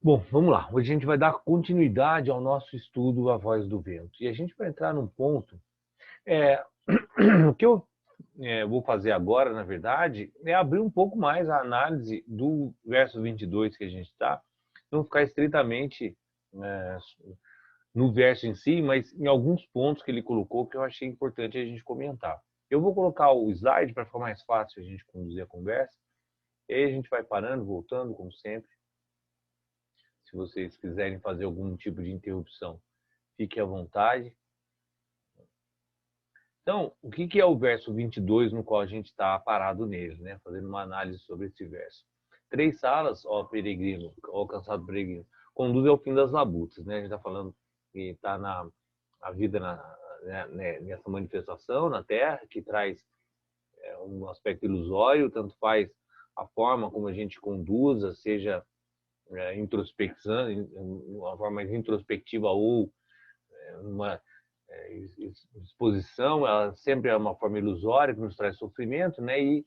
Bom, vamos lá. Hoje a gente vai dar continuidade ao nosso estudo A Voz do Vento. E a gente vai entrar num ponto. É, o que eu vou fazer agora, na verdade, é abrir um pouco mais a análise do verso 22 que a gente está, não ficar estritamente é, no verso em si, mas em alguns pontos que ele colocou que eu achei importante a gente comentar. Eu vou colocar o slide para ficar mais fácil a gente conduzir a conversa, e aí a gente vai parando, voltando, como sempre. Se vocês quiserem fazer algum tipo de interrupção, fique à vontade. Então, o que é o verso 22 no qual a gente está parado nele, né? Fazendo uma análise sobre esse verso. Três salas, ó peregrino, ó cansado peregrino, conduzem ao fim das labutas, né? A gente está falando que está a vida nessa manifestação na Terra, que traz um aspecto ilusório, tanto faz a forma como a gente conduza, seja introspecção, uma forma mais introspectiva ou uma exposição, ela sempre é uma forma ilusória que nos traz sofrimento, né? E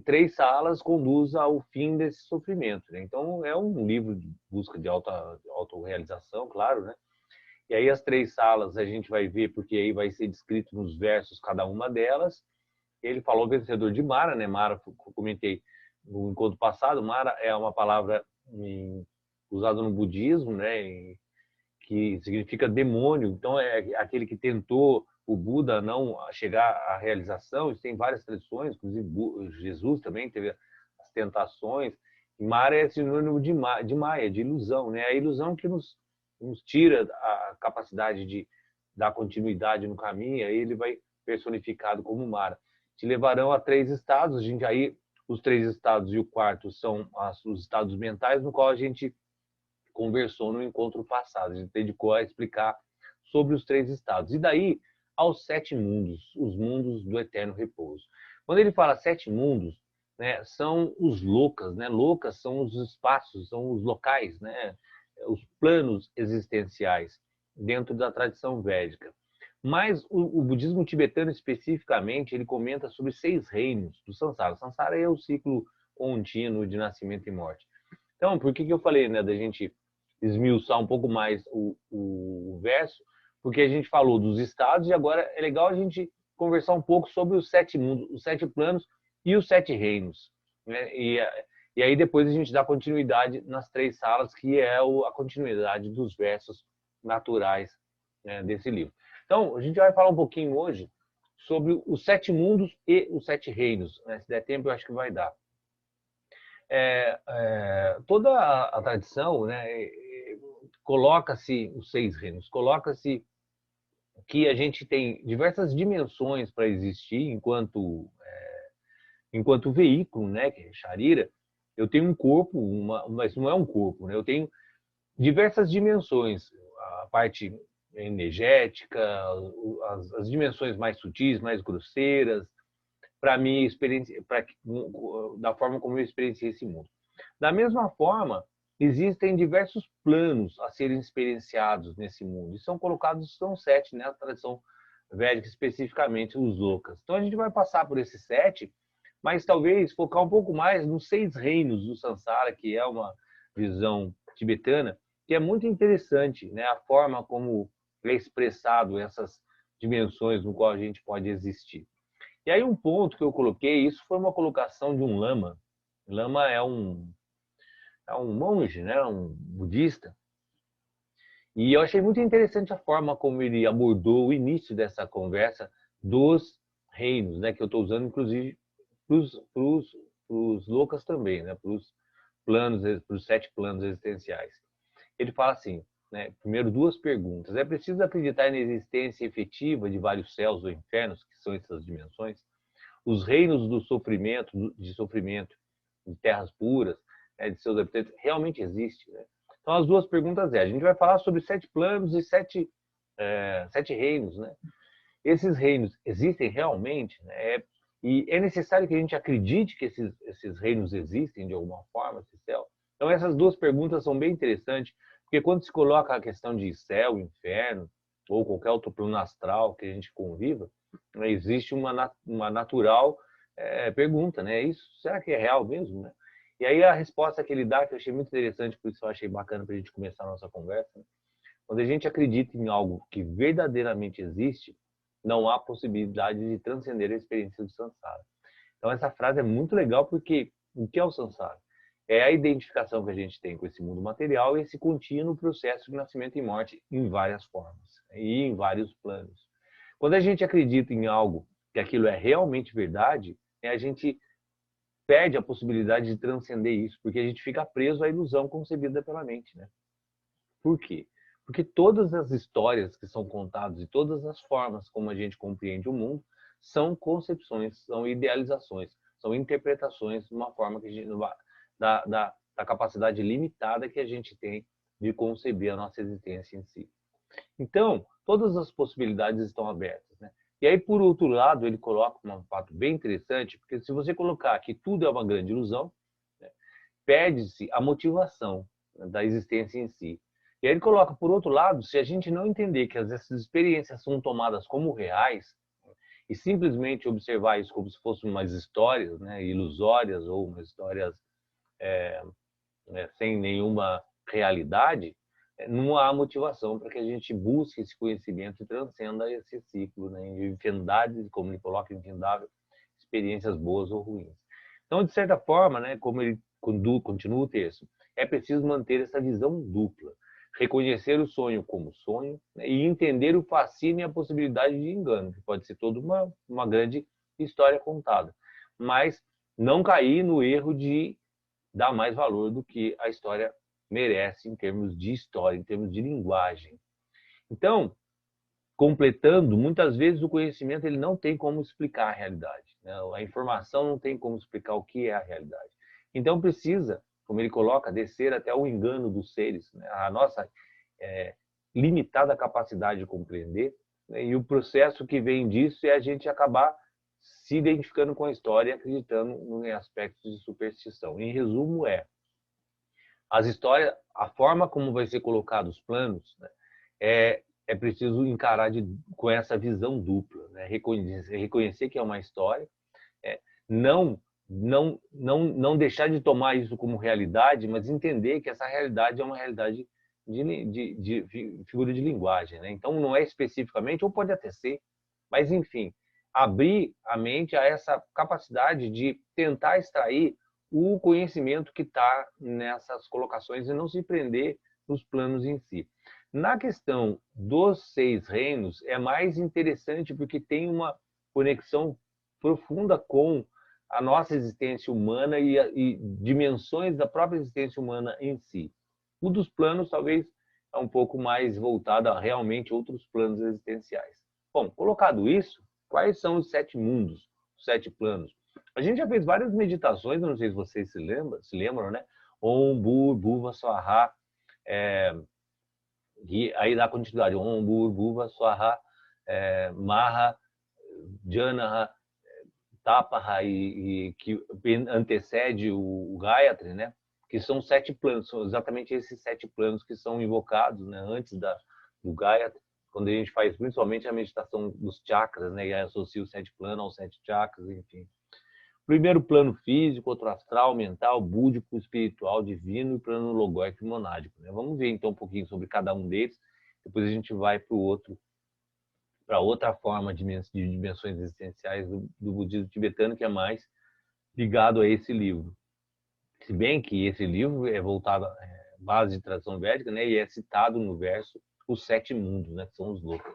três salas conduz ao fim desse sofrimento, né? Então é um livro de busca de autorrealização, claro, né? E aí as três salas a gente vai ver, porque aí vai ser descrito nos versos cada uma delas. Ele falou vencedor de Mara, né? Mara, comentei no encontro passado, Mara é uma palavra usada no budismo, né? Que significa demônio. Então, é aquele que tentou o Buda não chegar à realização. Isso tem várias tradições, inclusive Jesus também teve as tentações. E Mara é sinônimo de Maia, de ilusão, né? A ilusão que nos tira a capacidade de dar continuidade no caminho, aí ele vai personificado como Mara. Te levarão a três estados, a gente aí os três estados e o quarto são os estados mentais, no qual a gente conversou no encontro passado. A gente dedicou a explicar sobre os três estados. E daí aos sete mundos, os mundos do eterno repouso. Quando ele fala sete mundos, né, são os lokas, né? Lokas são os espaços, são os locais, né? Os planos existenciais dentro da tradição védica. Mas o budismo tibetano especificamente, ele comenta sobre seis reinos do Sansara. O Sansara é o ciclo contínuo de nascimento e morte. Então, por que eu falei, né, da gente esmiuçar um pouco mais o verso? Porque a gente falou dos estados e agora é legal a gente conversar um pouco sobre os sete mundos, os sete planos e os sete reinos, né? E aí depois a gente dá continuidade nas três salas, que é a continuidade dos versos naturais, né, desse livro. Então, a gente vai falar um pouquinho hoje sobre os sete mundos e os sete reinos, né? Se der tempo, eu acho que vai dar. Toda a tradição, né, coloca-se os seis reinos, coloca-se que a gente tem diversas dimensões para existir enquanto veículo, né, que é Sharira. Eu tenho um corpo, mas não é um corpo, né? Eu tenho diversas dimensões, a parte energética, as dimensões mais sutis, mais grosseiras, para mim experiência, da forma como eu experienciei esse mundo. Da mesma forma, existem diversos planos a serem experienciados nesse mundo, e são colocados, são sete, né? A tradição védica, especificamente os lokas. Então a gente vai passar por esses sete, mas talvez focar um pouco mais nos seis reinos do Sansara, que é uma visão tibetana, que é muito interessante, né? A forma como é expressado essas dimensões no qual a gente pode existir. E aí um ponto que eu coloquei, isso foi uma colocação de um lama. Lama é um monge, né, um budista. E eu achei muito interessante a forma como ele abordou o início dessa conversa dos reinos, né, que eu estou usando, inclusive, para os loucas também, né, para os planos, para os sete planos existenciais. Ele fala assim, né, primeiro duas perguntas. É preciso acreditar na existência efetiva de vários céus ou infernos, que são essas dimensões? Os reinos do sofrimento, de terras puras, né, de seus habitantes, realmente existe, né? Então, as duas perguntas a gente vai falar sobre sete planos e sete reinos, né? Esses reinos existem realmente, né? E é necessário que a gente acredite que esses reinos existem de alguma forma, esse céu. Então, essas duas perguntas são bem interessantes, porque quando se coloca a questão de céu, inferno, ou qualquer outro plano astral que a gente conviva, né, existe uma natural pergunta, né? Isso, será que é real mesmo, né? E aí a resposta que ele dá, que eu achei muito interessante, por isso eu achei bacana para a gente começar a nossa conversa, né? Quando a gente acredita em algo que verdadeiramente existe, não há possibilidade de transcender a experiência do samsara. Então essa frase é muito legal porque o que é o samsara? É a identificação que a gente tem com esse mundo material e esse contínuo processo de nascimento e morte em várias formas e em vários planos. Quando a gente acredita em algo que aquilo é realmente verdade, a gente perde a possibilidade de transcender isso, porque a gente fica preso à ilusão concebida pela mente, né? Por quê? Porque todas as histórias que são contadas e todas as formas como a gente compreende o mundo são concepções, são idealizações, são interpretações de uma forma que a gente, da capacidade limitada que a gente tem de conceber a nossa existência em si. Então, todas as possibilidades estão abertas, né? E aí, por outro lado, ele coloca um fato bem interessante, porque se você colocar que tudo é uma grande ilusão, né, perde-se a motivação, né, da existência em si. E aí ele coloca, por outro lado, se a gente não entender que essas experiências são tomadas como reais e simplesmente observar isso como se fossem umas histórias, né, ilusórias ou umas histórias né, sem nenhuma realidade, não há motivação para que a gente busque esse conhecimento e transcenda esse ciclo, né, de infinidade, como ele coloca, infindável, experiências boas ou ruins. Então, de certa forma, né, como ele continua o texto, é preciso manter essa visão dupla, reconhecer o sonho como sonho, né, e entender o fascínio e a possibilidade de engano, que pode ser toda uma grande história contada, mas não cair no erro de dar mais valor do que a história merece em termos de história, em termos de linguagem. Então, completando, muitas vezes o conhecimento ele não tem como explicar a realidade, né? A informação não tem como explicar o que é a realidade. Então precisa, como ele coloca, descer até o engano dos seres, né? A nossa limitada capacidade de compreender, né? E o processo que vem disso é a gente acabar se identificando com a história e acreditando em aspectos de superstição. Em resumo, as histórias, a forma como vai ser colocado os planos, né, é preciso encarar com essa visão dupla, né? Reconhecer que é uma história, é, não, não deixar de tomar isso como realidade, mas entender que essa realidade é uma realidade de figura de linguagem, né? Então não é especificamente, ou pode até ser, mas enfim, abrir a mente a essa capacidade de tentar extrair o conhecimento que está nessas colocações e não se prender nos planos em si. Na questão dos 6 reinos, é mais interessante porque tem uma conexão profunda com a nossa existência humana e dimensões da própria existência humana em si. O dos planos, talvez, é um pouco mais voltado a realmente outros planos existenciais. Bom, colocado isso, quais são os 7 mundos, os 7 planos? A gente já fez várias meditações, não sei se vocês se lembram, né? Om, Bur, Bhuva, Swaha, e aí dá continuidade. Om, Bur, Bhuva, Swaha, Maha, Janaha, Tapaha e que antecede o Gayatri, né? Que são 7 planos, são exatamente esses 7 planos que são invocados, né? Antes do Gayatri, quando a gente faz principalmente a meditação dos chakras, né? E aí associa os 7 planos aos 7 chakras, enfim. Primeiro plano físico, outro astral, mental, búdico, espiritual, divino e plano logóico e monádico, né? Vamos ver então um pouquinho sobre cada um deles, depois a gente vai para o outro, para outra forma de dimensões existenciais do budismo tibetano, que é mais ligado a esse livro. Se bem que esse livro é voltado à base de tradição védica, né, e é citado no verso os 7 mundos, né, que são os lokas.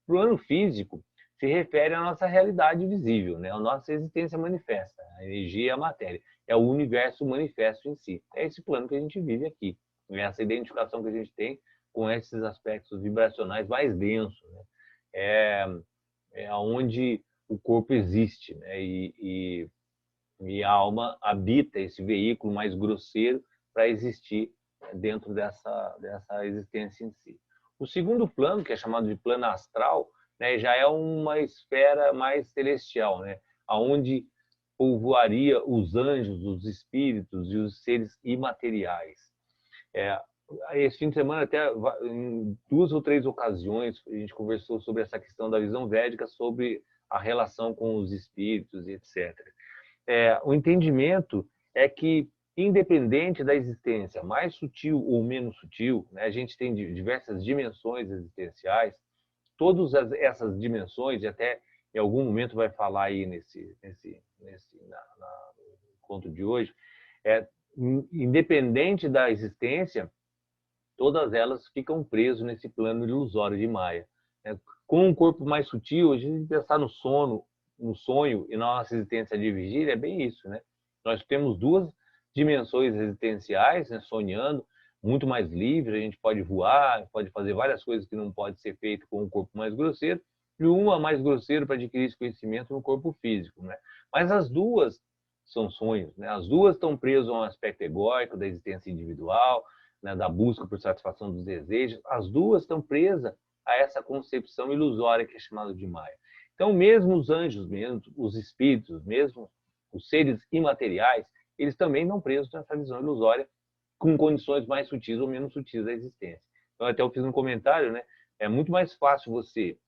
O plano físico se refere à nossa realidade visível, né, à nossa existência manifesta, a energia e a matéria. É o universo manifesto em si. É esse plano que a gente vive aqui. É essa identificação que a gente tem com esses aspectos vibracionais mais densos, né? É onde o corpo existe, né? E a alma habita esse veículo mais grosseiro para existir dentro dessa existência em si. O segundo plano, que é chamado de plano astral, né, já é uma esfera mais celestial, né, onde povoaria os anjos, os espíritos e os seres imateriais. Esse fim de semana, até em 2 ou 3 ocasiões, a gente conversou sobre essa questão da visão védica, sobre a relação com os espíritos, etc. O entendimento é que independente da existência mais sutil ou menos sutil, né? A gente tem diversas dimensões existenciais, todas essas dimensões, e até em algum momento vai falar aí no conto de hoje, independente da existência, todas elas ficam presas nesse plano ilusório de Maia. Com um corpo mais sutil, a gente pensar no sono, no sonho e na nossa existência de vigília, é bem isso, né? Nós temos duas dimensões existenciais, né, sonhando, muito mais livre, a gente pode voar, pode fazer várias coisas que não pode ser feito com um corpo mais grosseiro, e uma mais grosseiro para adquirir esse conhecimento no corpo físico, né? Mas as duas são sonhos, né? As duas estão presas a um aspecto egóico da existência individual, né, da busca por satisfação dos desejos. As duas estão presas a essa concepção ilusória que é chamada de Maia. Então, mesmo os anjos, mesmo os espíritos, mesmo os seres imateriais, eles também estão presos nessa visão ilusória, com condições mais sutis ou menos sutis da existência. Então, até eu fiz um comentário, né? É muito mais fácil você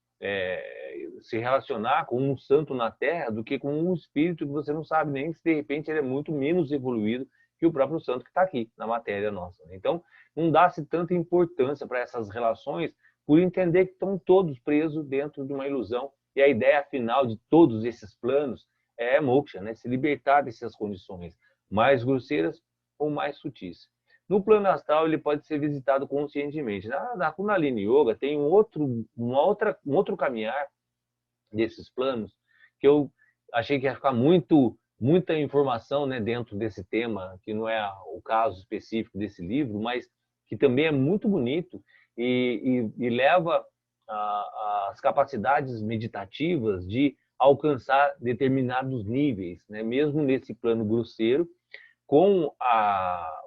se relacionar com um santo na Terra do que com um espírito que você não sabe nem se de repente ele é muito menos evoluído que o próprio santo que está aqui na matéria nossa. Então, não dá-se tanta importância para essas relações por entender que estão todos presos dentro de uma ilusão. E a ideia final de todos esses planos é moksha, né? Se libertar dessas condições mais grosseiras ou mais sutis. No plano astral, ele pode ser visitado conscientemente. Na Kundalini Yoga tem um outro caminhar desses planos que eu achei que ia ficar muita informação, né, dentro desse tema, que não é o caso específico desse livro, mas que também é muito bonito e leva as capacidades meditativas de alcançar determinados níveis, né, mesmo nesse plano grosseiro. Com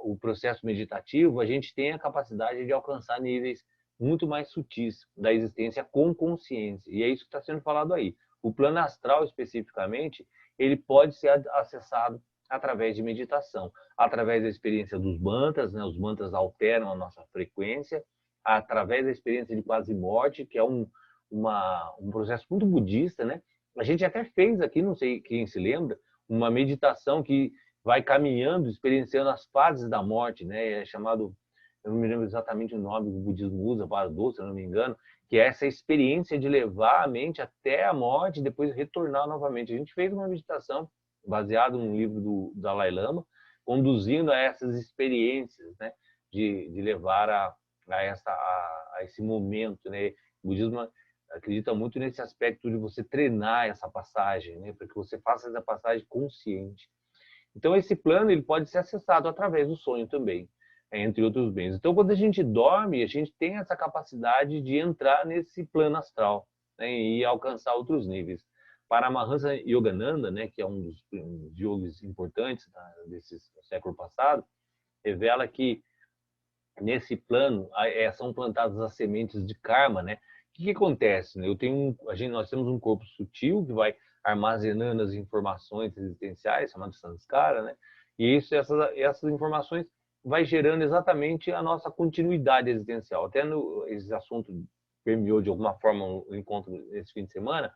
o processo meditativo, a gente tem a capacidade de alcançar níveis muito mais sutis da existência com consciência. E é isso que está sendo falado aí. O plano astral, especificamente, ele pode ser acessado através de meditação, através da experiência dos mantras, né? Os mantras alteram a nossa frequência, através da experiência de quase morte, que é um processo muito budista, né? A gente até fez aqui, não sei quem se lembra, uma meditação que vai caminhando, experienciando as fases da morte, né? É chamado, eu não me lembro exatamente o nome que o budismo usa, Bardo, se eu não me engano, que é essa experiência de levar a mente até a morte e depois retornar novamente. A gente fez uma meditação baseada num livro do Dalai Lama, conduzindo a essas experiências, né? De levar a esse momento, né? O budismo acredita muito nesse aspecto de você treinar essa passagem, né? Para que você faça essa passagem consciente. Então, esse plano ele pode ser acessado através do sonho também, entre outros bens. Então, quando a gente dorme, a gente tem essa capacidade de entrar nesse plano astral, né, e alcançar outros níveis. Paramahansa Yogananda, né, que é um dos yogis importantes desse século passado, revela que nesse plano são plantadas as sementes de karma, né? O que acontece? Né? Nós temos um corpo sutil que vai armazenando as informações existenciais, chamado samskara, né? E essas informações vai gerando exatamente a nossa continuidade existencial. Até esse assunto permeou de alguma forma o encontro esse fim de semana,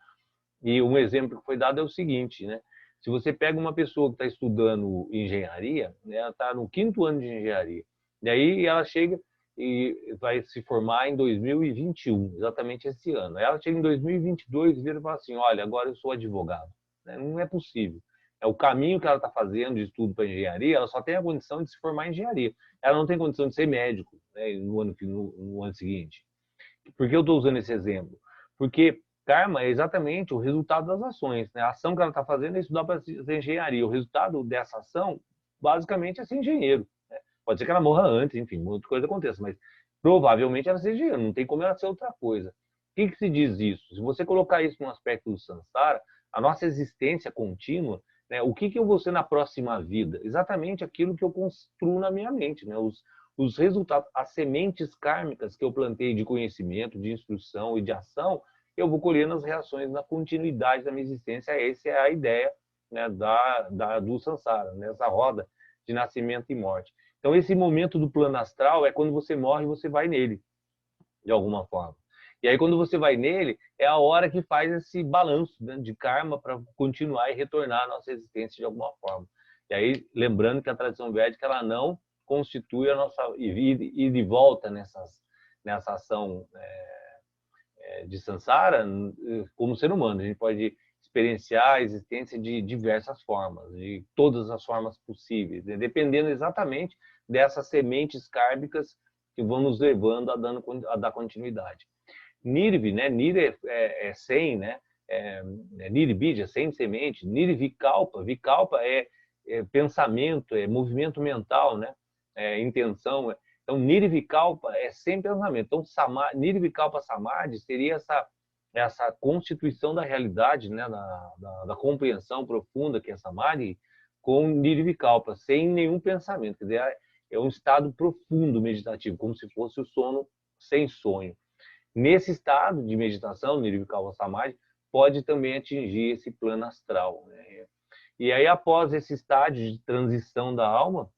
e um exemplo que foi dado é o seguinte, né? Se você pega uma pessoa que está estudando engenharia, né, ela está no 5º ano de engenharia, e aí ela chega e vai se formar em 2021, exatamente esse ano. Ela chega em 2022 e vira e fala assim, olha, agora eu sou advogado. Não é possível. É o caminho que ela está fazendo de estudo para engenharia, ela só tem a condição de se formar em engenharia. Ela não tem condição de ser médico, né, no ano seguinte. Por que eu estou usando esse exemplo? Porque karma é exatamente o resultado das ações, né? A ação que ela está fazendo é estudar para ser engenharia. O resultado dessa ação, basicamente, é ser engenheiro. Né? Pode ser que ela morra antes, enfim, outra coisa aconteça, mas provavelmente ela seja engenheiro, não tem como ela ser outra coisa. O que se diz isso? Se você colocar isso no aspecto do samsara, a nossa existência contínua, né? O que eu vou ser na próxima vida? Exatamente aquilo que eu construo na minha mente, né? Os resultados, as sementes kármicas que eu plantei de conhecimento, de instrução e de ação, eu vou colher nas reações, na continuidade da minha existência. Essa é a ideia, né, do samsara, nessa roda de nascimento e morte. Então, esse momento do plano astral é quando você morre e você vai nele, de alguma forma. E aí, quando você vai nele, é a hora que faz esse balanço, né, de karma para continuar e retornar à nossa existência de alguma forma. E aí, lembrando que a tradição védica ela não constitui a nossa ida e volta nessa ação de samsara como ser humano. A gente pode experienciar a existência de diversas formas, de todas as formas possíveis, né? Dependendo exatamente dessas sementes kármicas que vão nos levando a dar continuidade. Nirvi, né? Nir é 100, né? Nirvija, 100 sementes. Nirvikalpa, Vikalpa é pensamento, é movimento mental, né? Intenção. Então, Nirvikalpa é sem pensamento. Então, Nirvikalpa Samadhi seria essa constituição da realidade, né? Da compreensão profunda que é Samadhi, com Nirvikalpa, sem nenhum pensamento. Quer dizer, é um estado profundo meditativo, como se fosse o sono sem sonho. Nesse estado de meditação, Nirvikalpa Samadhi, pode também atingir esse plano astral, né? E aí, após esse estágio de transição da alma,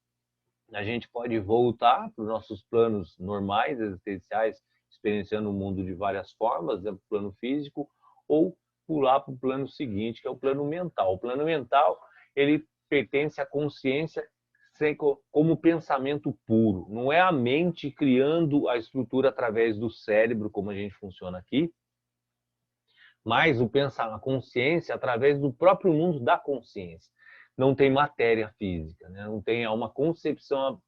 a gente pode voltar para os nossos planos normais, existenciais, experienciando o mundo de várias formas, né? O plano físico, ou pular para o plano seguinte, que é o plano mental. O plano mental, ele pertence à consciência como pensamento puro. Não é a mente criando a estrutura através do cérebro, como a gente funciona aqui, mas a consciência através do próprio mundo da consciência. Não tem matéria física, né? Não tem uma concepção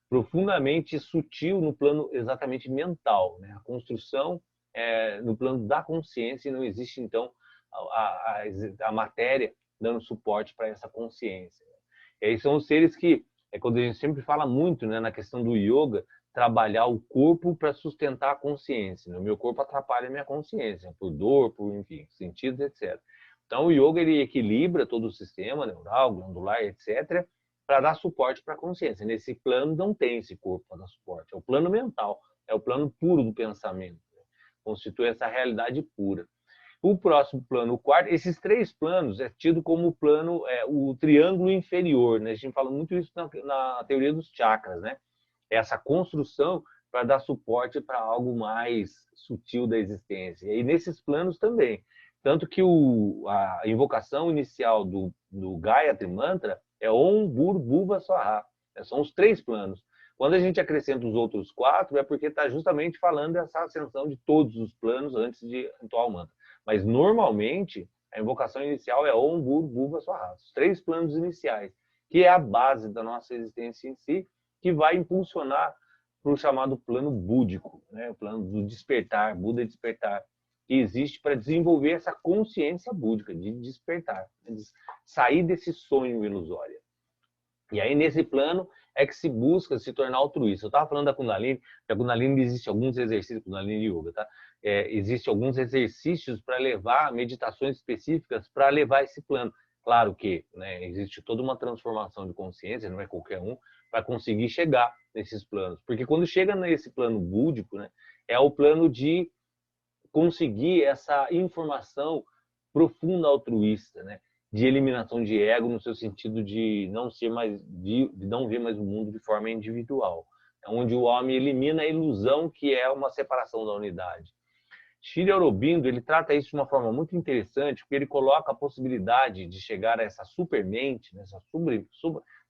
profundamente sutil no plano exatamente mental, né? A construção é no plano da consciência e não existe, então, a matéria dando suporte para essa consciência. E aí são os seres que, quando a gente sempre fala muito, né, na questão do yoga, trabalhar o corpo para sustentar a consciência. O meu corpo atrapalha a minha consciência, por dor, por, enfim, sentidos, etc. Então, o yoga ele equilibra todo o sistema neural, glandular, etc., para dar suporte para a consciência. Nesse plano não tem esse corpo para dar suporte. É o plano mental, é o plano puro do pensamento. Constitui essa realidade pura. O próximo plano, o quarto, esses 3 planos é tido como o plano, o triângulo inferior, né? A gente fala muito isso na teoria dos chakras, né? Essa construção para dar suporte para algo mais sutil da existência. E nesses planos também. Tanto que a invocação inicial do Gayatri Mantra é Om Bhur Bhuva Swaha. São os 3 planos. Quando a gente acrescenta os outros 4, é porque está justamente falando dessa ascensão de todos os planos antes de entoar o mantra. Mas, normalmente, a invocação inicial é Om Bhur Bhuva Swaha. Os 3 planos iniciais, que é a base da nossa existência em si, que vai impulsionar para o chamado plano búdico, né? O plano do despertar, Buda despertar, que existe para desenvolver essa consciência búdica, de despertar, de sair desse sonho ilusório. E aí, nesse plano, é que se busca se tornar altruísta. Eu estava falando da Kundalini, que a Kundalini existe alguns exercícios, Kundalini Yoga, tá? Existe alguns exercícios para levar, meditações específicas para levar esse plano. Claro que, né, existe toda uma transformação de consciência, não é qualquer um, para conseguir chegar nesses planos. Porque quando chega nesse plano búdico, né, é o plano de conseguir essa informação profunda altruísta, né, de eliminação de ego no seu sentido de não ser mais de não ver mais o mundo de forma individual, onde o homem elimina a ilusão que é uma separação da unidade. Sri Aurobindo, ele trata isso de uma forma muito interessante, porque ele coloca a possibilidade de chegar a essa supermente, né, essa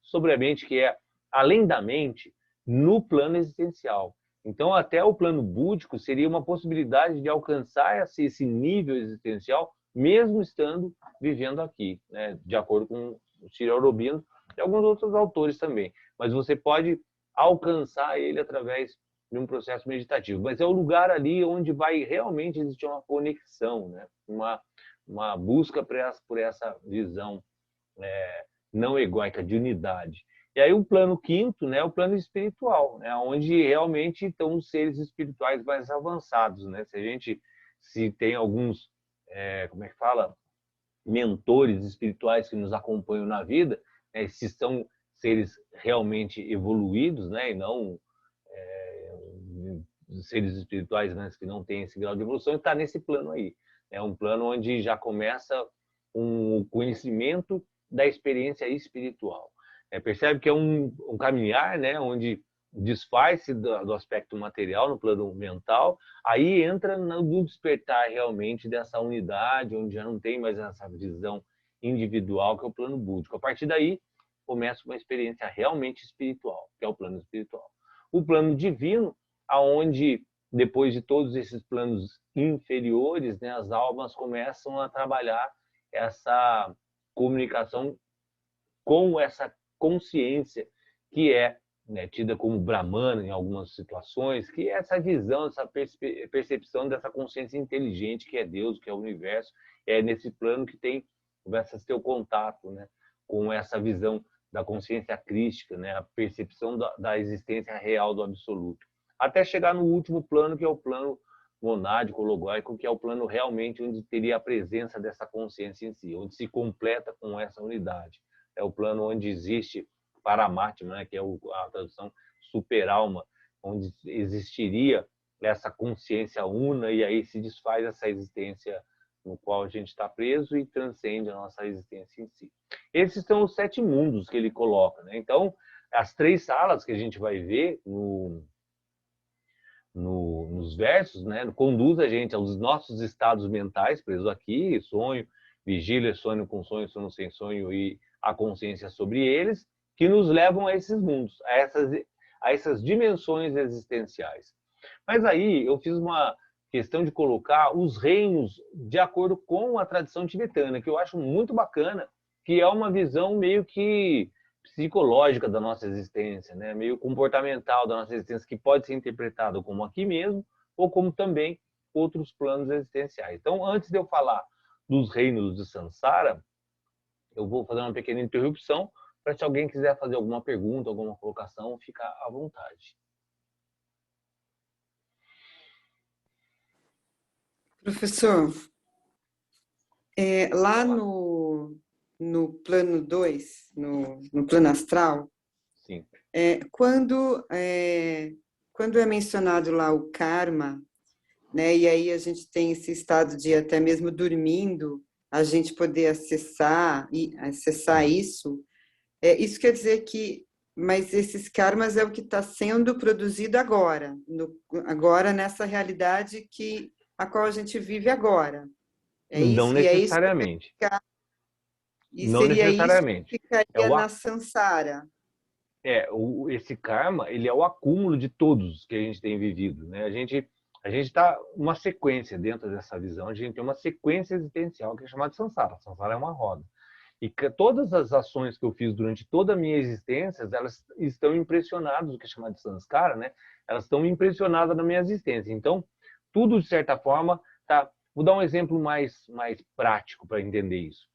sobremente que é além da mente, no plano existencial. Então, até o plano búdico seria uma possibilidade de alcançar esse nível existencial, mesmo estando vivendo aqui, né, de acordo com o Sri Aurobindo e alguns outros autores também. Mas você pode alcançar ele através de um processo meditativo. Mas é o lugar ali onde vai realmente existir uma conexão, né? Uma busca por essa visão não egóica, de unidade. E aí o plano quinto, né, é o plano espiritual, né, onde realmente estão os seres espirituais mais avançados, né? Se tem alguns, como é que fala, mentores espirituais que nos acompanham na vida, né, se são seres realmente evoluídos, né, e não seres espirituais, né, que não têm esse grau de evolução, está nesse plano aí. É um plano onde já começa um conhecimento da experiência espiritual. Percebe que é um caminhar, né, onde desfaz-se do aspecto material no plano mental, aí entra no despertar realmente dessa unidade, onde já não tem mais essa visão individual, que é o plano búdico. A partir daí, começa uma experiência realmente espiritual, que é o plano espiritual. O plano divino, aonde depois de todos esses planos inferiores, né, as almas começam a trabalhar essa comunicação com essa consciência que é, né, tida como Brahmana em algumas situações, que é essa visão, essa percepção dessa consciência inteligente que é Deus, que é o universo, é nesse plano que começa a ter o contato, né, com essa visão da consciência crística, né, a percepção da existência real do absoluto, até chegar no último plano, que é o plano monádico, logóico, que é o plano realmente onde teria a presença dessa consciência em si, onde se completa com essa unidade. É o plano onde existe Paramatma, né, que é a tradução super-alma, onde existiria essa consciência una e aí se desfaz essa existência no qual a gente está preso e transcende a nossa existência em si. Esses são os 7 mundos que ele coloca, né? Então, as 3 salas que a gente vai ver nos versos, né, conduz a gente aos nossos estados mentais, presos aqui, sonho, vigília, sonho com sonho, sono sem sonho e a consciência sobre eles, que nos levam a esses mundos, a essas dimensões existenciais. Mas aí eu fiz uma questão de colocar os reinos de acordo com a tradição tibetana, que eu acho muito bacana, que é uma visão meio que psicológica da nossa existência, né? Meio comportamental da nossa existência, que pode ser interpretado como aqui mesmo, ou como também outros planos existenciais. Então, antes de eu falar dos reinos de Sansara, eu vou fazer uma pequena interrupção para se alguém quiser fazer alguma pergunta, alguma colocação, ficar à vontade. Professor, lá no plano 2, no plano astral, sim. Quando é mencionado lá o karma, né, e aí a gente tem esse estado de até mesmo dormindo, a gente poder acessar isso, isso quer dizer que, mas esses karmas é o que está sendo produzido agora, agora nessa realidade a qual a gente vive agora. É Não isso? necessariamente. E Não seria isso necessariamente. que ficaria na Sansara. Esse karma, ele é o acúmulo de todos que a gente tem vivido, né? A gente está uma sequência dentro dessa visão, a gente tem uma sequência existencial que é chamada de Sansara. Sansara é uma roda. E todas as ações que eu fiz durante toda a minha existência, elas estão impressionadas, o que é chamado de Sanskara, né? Elas estão impressionadas na minha existência. Então, tudo, de certa forma, tá. Vou dar um exemplo mais prático para entender isso.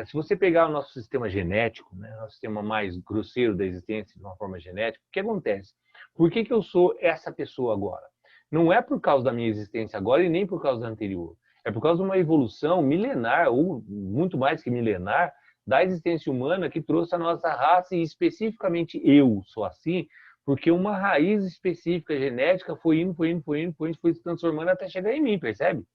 Se você pegar o nosso sistema genético, né, o sistema mais grosseiro da existência de uma forma genética, o que acontece? Por que eu sou essa pessoa agora? Não é por causa da minha existência agora e nem por causa da anterior. É por causa de uma evolução milenar, ou muito mais que milenar, da existência humana que trouxe a nossa raça e especificamente eu sou assim, porque uma raiz específica genética foi foi se transformando até chegar em mim, percebe?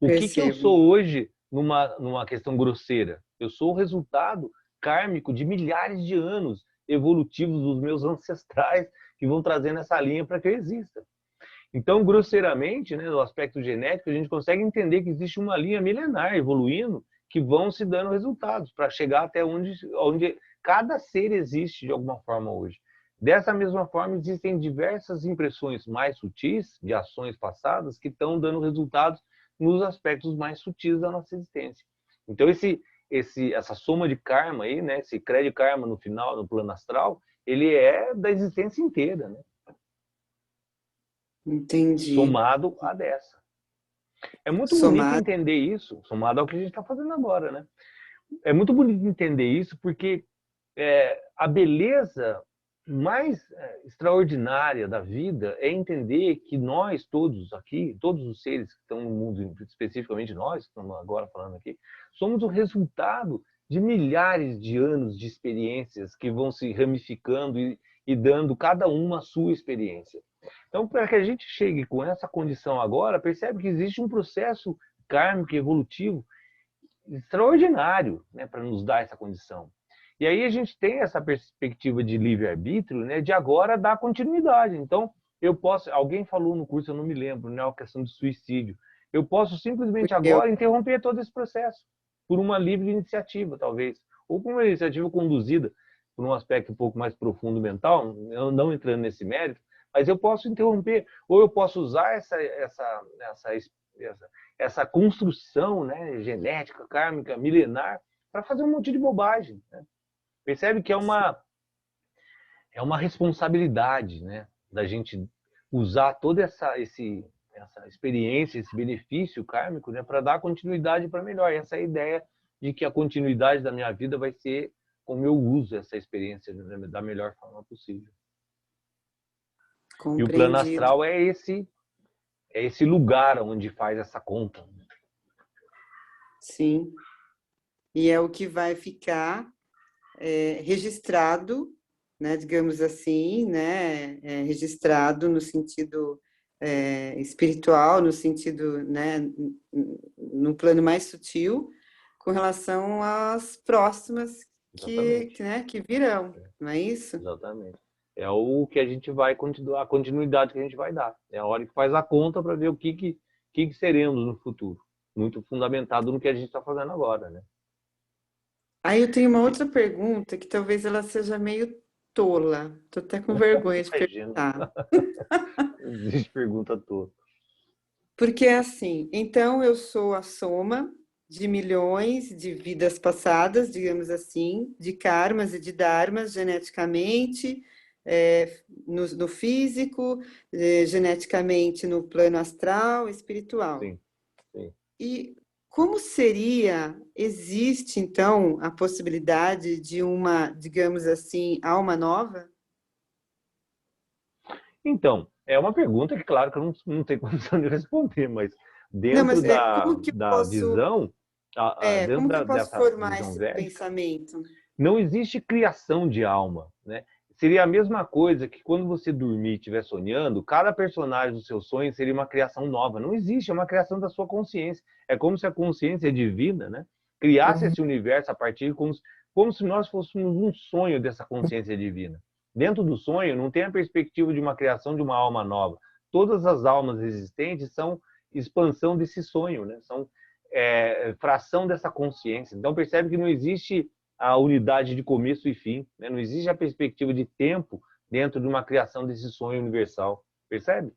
O que eu sou hoje numa questão grosseira? Eu sou o resultado kármico de milhares de anos evolutivos dos meus ancestrais que vão trazendo essa linha para que eu exista. Então, grosseiramente, né, no aspecto genético, a gente consegue entender que existe uma linha milenar evoluindo que vão se dando resultados para chegar até onde cada ser existe de alguma forma hoje. Dessa mesma forma, existem diversas impressões mais sutis de ações passadas que estão dando resultados nos aspectos mais sutis da nossa existência. Então, essa soma de karma aí, né, esse crédito karma no final, no plano astral, ele é da existência inteira, né? Entendi. Somado a dessa. É muito bonito entender isso, somado ao que a gente está fazendo agora, né? É muito bonito entender isso porque a beleza mais extraordinária da vida é entender que nós todos aqui, todos os seres que estão no mundo, especificamente nós, que estamos agora falando aqui, somos o resultado de milhares de anos de experiências que vão se ramificando e dando cada uma a sua experiência. Então, para que a gente chegue com essa condição agora, percebe que existe um processo kármico evolutivo extraordinário, né, para nos dar essa condição. E aí a gente tem essa perspectiva de livre-arbítrio, né, de agora dar continuidade. Então, eu posso, alguém falou no curso, eu não me lembro, né, a questão do suicídio. Eu posso simplesmente agora interromper todo esse processo por uma livre iniciativa, talvez. ou por uma iniciativa conduzida por um aspecto um pouco mais profundo mental, eu não entrando nesse mérito, mas eu posso interromper, ou eu posso usar essa construção, né, genética, kármica, milenar, para fazer um monte de bobagem. Né? Percebe que é uma responsabilidade, né, da gente usar toda essa experiência, esse benefício kármico, né, para dar continuidade para melhor. Essa é a ideia de que a continuidade da minha vida vai ser como eu uso essa experiência da melhor forma possível. E o plano astral é esse lugar onde faz essa conta. Sim. E é o que vai ficar registrado, né, digamos assim, né, registrado no sentido espiritual, no sentido, né, no plano mais sutil, com relação às próximas que virão, não é isso? Exatamente. É o que a gente vai continuar, a continuidade que a gente vai dar. É a hora que faz a conta para ver o que seremos no futuro. Muito fundamentado no que a gente está fazendo agora, né? Aí eu tenho uma outra pergunta que talvez ela seja meio tola. Estou até com vergonha de perguntar. Existe pergunta toda. Porque é assim, então eu sou a soma de milhões de vidas passadas, digamos assim, de karmas e de dharmas geneticamente, no físico, geneticamente no plano astral, espiritual. Sim, sim. E como existe então a possibilidade de uma, digamos assim, alma nova? Então, é uma pergunta que, claro, que eu não tenho condição de responder, mas dentro da visão, como que eu posso dessa formar visão esse védica, pensamento? não existe criação de alma, né? Seria a mesma coisa que quando você dormir e estiver sonhando, cada personagem do seu sonho seria uma criação nova. Não existe, é uma criação da sua consciência. É como se a consciência divina, né, criasse esse universo a partir como se nós fôssemos um sonho dessa consciência divina. Dentro do sonho não tem a perspectiva de uma criação de uma alma nova. Todas as almas existentes são expansão desse sonho, né? São fração dessa consciência. Então percebe que não existe a unidade de começo e fim, né? Não existe a perspectiva de tempo dentro de uma criação desse sonho universal, percebe?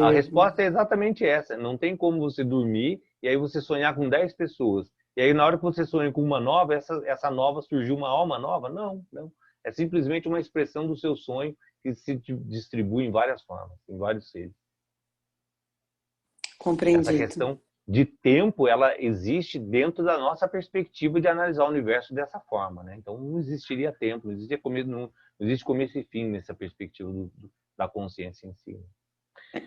A resposta é exatamente essa, não tem como você dormir e aí você sonhar com 10 pessoas, e aí na hora que você sonha com uma nova, essa nova surgiu uma alma nova? Não, não. É simplesmente uma expressão do seu sonho que se distribui em várias formas, em vários seres. Compreendido. Essa questão de tempo, ela existe dentro da nossa perspectiva de analisar o universo dessa forma, né? Então não existiria tempo, não existe começo e fim nessa perspectiva da consciência em si.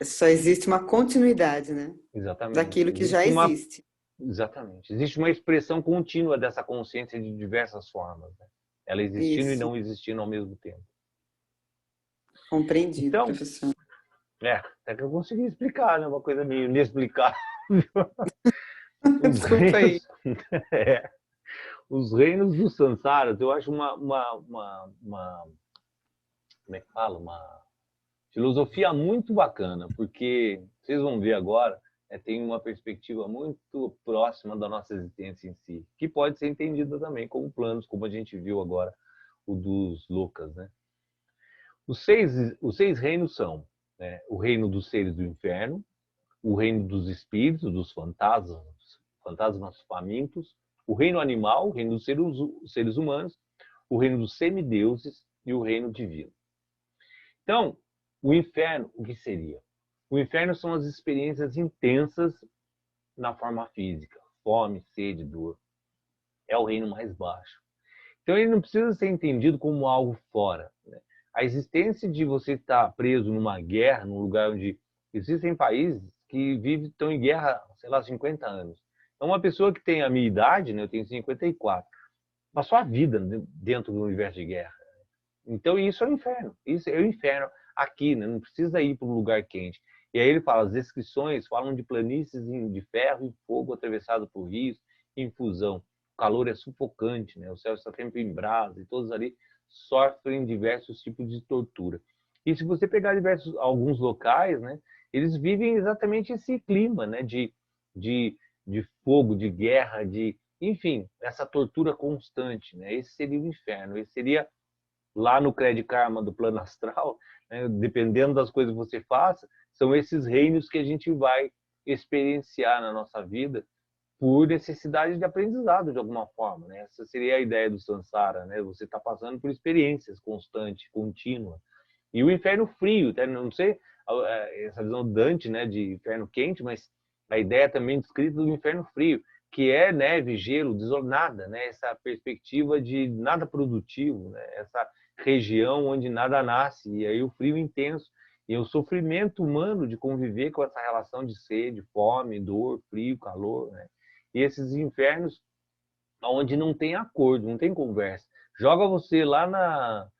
Só existe uma continuidade, né? Exatamente. Daquilo que já existe. Exatamente. Existe uma expressão contínua dessa consciência de diversas formas, né? Ela existindo e não existindo ao mesmo tempo. Compreendido, então, professor. Até que eu consegui explicar, né? Uma coisa meio inexplicável. Desculpa aí. Os reinos dos sansaras, eu acho como é que fala? Uma filosofia muito bacana, porque vocês vão ver agora, tem uma perspectiva muito próxima da nossa existência em si, que pode ser entendida também como planos, como a gente viu agora o dos Lucas, né? Os seis reinos são, né, o reino dos seres do inferno, o reino dos espíritos, dos fantasmas famintos, o reino animal, o reino dos seres humanos, o reino dos semideuses e o reino divino. Então, o inferno, o que seria? O inferno são as experiências intensas na forma física, fome, sede, dor. É o reino mais baixo. Então, ele não precisa ser entendido como algo fora, né? A existência de você estar preso numa guerra, num lugar onde existem países que estão em guerra, sei lá, 50 anos. Então, uma pessoa que tem a minha idade, né, eu tenho 54, passou a vida dentro do universo de guerra. Então, isso é o inferno. Isso é o inferno aqui, né? Não precisa ir para um lugar quente. E aí ele fala, as descrições falam de planícies de ferro e fogo atravessado por rios, em fusão. O calor é sufocante, né? O céu está sempre em brasa e todos ali sofrem diversos tipos de tortura. E se você pegar alguns locais, né, eles vivem exatamente esse clima, né, de fogo, de guerra, de enfim, essa tortura constante, né? Esse seria o inferno, esse seria lá no Credit Karma do plano astral, né? Dependendo das coisas que você faça, são esses reinos que a gente vai experienciar na nossa vida por necessidade de aprendizado de alguma forma, né? Essa seria a ideia do samsara, né? Você está passando por experiências constantes, contínuas. E o inferno frio, até não sei essa visão Dante, né, de inferno quente, mas a ideia também descrita do inferno frio, que é neve, gelo, nada, né? Essa perspectiva de nada produtivo, né? Essa região onde nada nasce, e aí o frio intenso e o sofrimento humano de conviver com essa relação de sede, fome, dor, frio, calor, né? E esses infernos onde não tem acordo, não tem conversa. Joga você lá na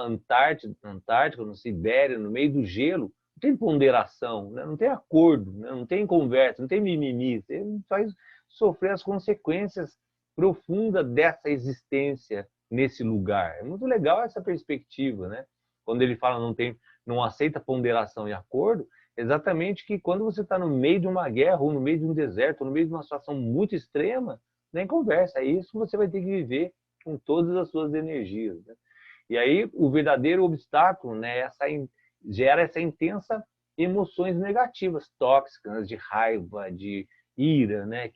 Antártica, no Sibéria, no meio do gelo, não tem ponderação, né? Não tem acordo, né? Não tem conversa, não tem mimimi. Você faz sofrer as consequências profundas dessa existência nesse lugar. É muito legal essa perspectiva, né? Quando ele fala não aceita ponderação e acordo, exatamente que quando você está no meio de uma guerra, ou no meio de um deserto, ou no meio de uma situação muito extrema, nem conversa. É isso que você vai ter que viver com todas as suas energias, né? E aí o verdadeiro obstáculo, né, gera essa intensa emoções negativas, tóxicas, de raiva, de ira, né,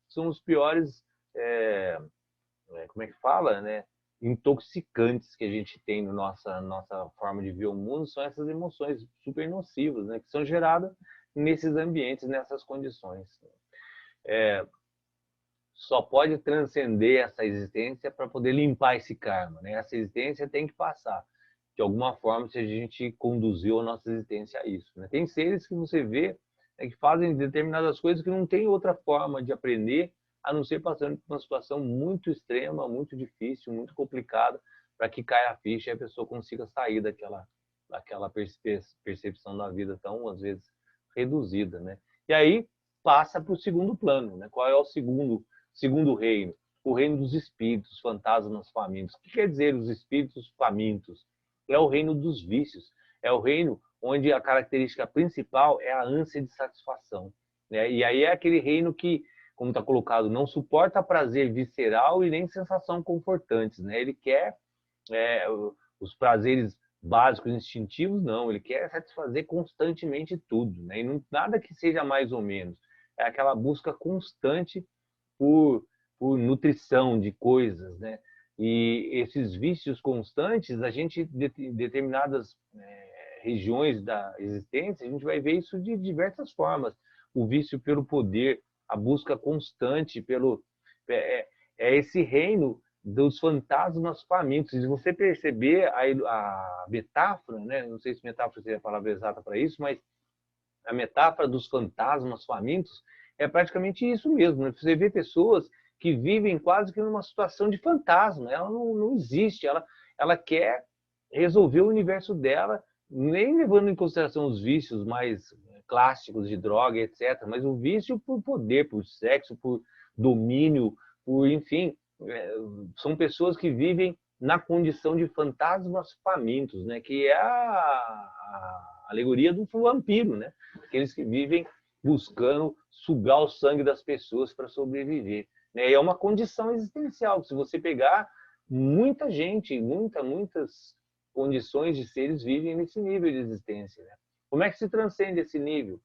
são os piores, como é que fala, né, intoxicantes que a gente tem na nossa forma de ver o mundo, são essas emoções super nocivas, né, que são geradas nesses ambientes, nessas condições. Só pode transcender essa existência para poder limpar esse karma, né? Essa existência tem que passar de alguma forma, se a gente conduziu a nossa existência a isso, né? Tem seres que você vê, né, que fazem determinadas coisas que não tem outra forma de aprender a não ser passando por uma situação muito extrema, muito difícil, muito complicada, para que caia a ficha e a pessoa consiga sair daquela percepção da vida tão, às vezes, reduzida, né? E aí passa para o segundo plano, né? Qual é o segundo reino? O reino dos espíritos, fantasmas famintos. O que quer dizer os espíritos famintos? É o reino dos vícios. É o reino onde a característica principal é a ânsia de satisfação, né? E aí é aquele reino que, como está colocado, não suporta prazer visceral e nem sensação confortantes, né? Ele quer os prazeres básicos, instintivos, não. Ele quer satisfazer constantemente tudo, né? E não, nada que seja mais ou menos. É aquela busca constante por, por nutrição de coisas, né? E esses vícios constantes, a gente, em determinadas regiões da existência, a gente vai ver isso de diversas formas. O vício pelo poder, a busca constante pelo... É esse reino dos fantasmas famintos. E se você perceber a metáfora, né? Não sei se metáfora seria a palavra exata para isso, mas a metáfora dos fantasmas famintos é praticamente isso mesmo, né? Você vê pessoas que vivem quase que numa situação de fantasma, ela não existe, ela quer resolver o universo dela, nem levando em consideração os vícios mais clássicos de droga, etc., mas o vício por poder, por sexo, por domínio, por, enfim, são pessoas que vivem na condição de fantasmas famintos, né? Que é a alegoria do vampiro, né? Aqueles que vivem buscando sugar o sangue das pessoas para sobreviver, né? E é uma condição existencial. Se você pegar, muita gente, muitas condições de seres vivem nesse nível de existência, né? Como é que se transcende esse nível?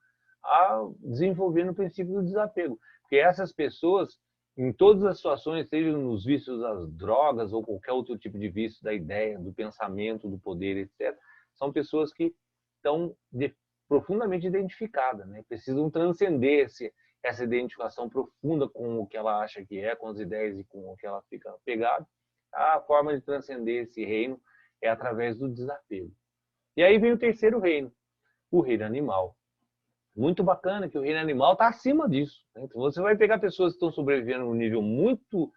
Desenvolvendo o princípio do desapego. Porque essas pessoas, em todas as situações, seja nos vícios das drogas ou qualquer outro tipo de vício da ideia, do pensamento, do poder, etc., são pessoas que estão profundamente identificadas, né? Precisam transcender essa identificação profunda com o que ela acha que é, com as ideias e com o que ela fica pegada. A forma de transcender esse reino é através do desapego. E aí vem o terceiro reino, o reino animal. Muito bacana que o reino animal está acima disso, né? Então você vai pegar pessoas que estão sobrevivendo num nível muito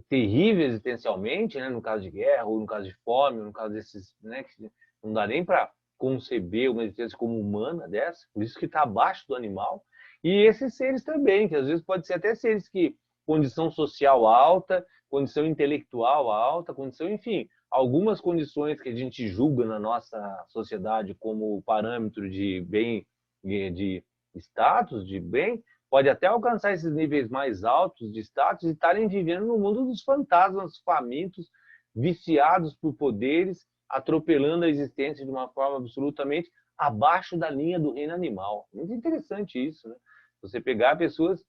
terrível existencialmente, né? No caso de guerra, ou no caso de fome, ou no caso desses, né? Que não dá nem para conceber uma existência como humana dessa, por isso que está abaixo do animal. E esses seres também, que às vezes pode ser até seres que condição social alta, condição intelectual alta, condição, enfim, algumas condições que a gente julga na nossa sociedade como parâmetro de bem, de status, de bem, pode até alcançar esses níveis mais altos de status e estarem vivendo no mundo dos fantasmas famintos, viciados por poderes, atropelando a existência de uma forma absolutamente abaixo da linha do reino animal. Muito interessante isso, né? Você pegar pessoas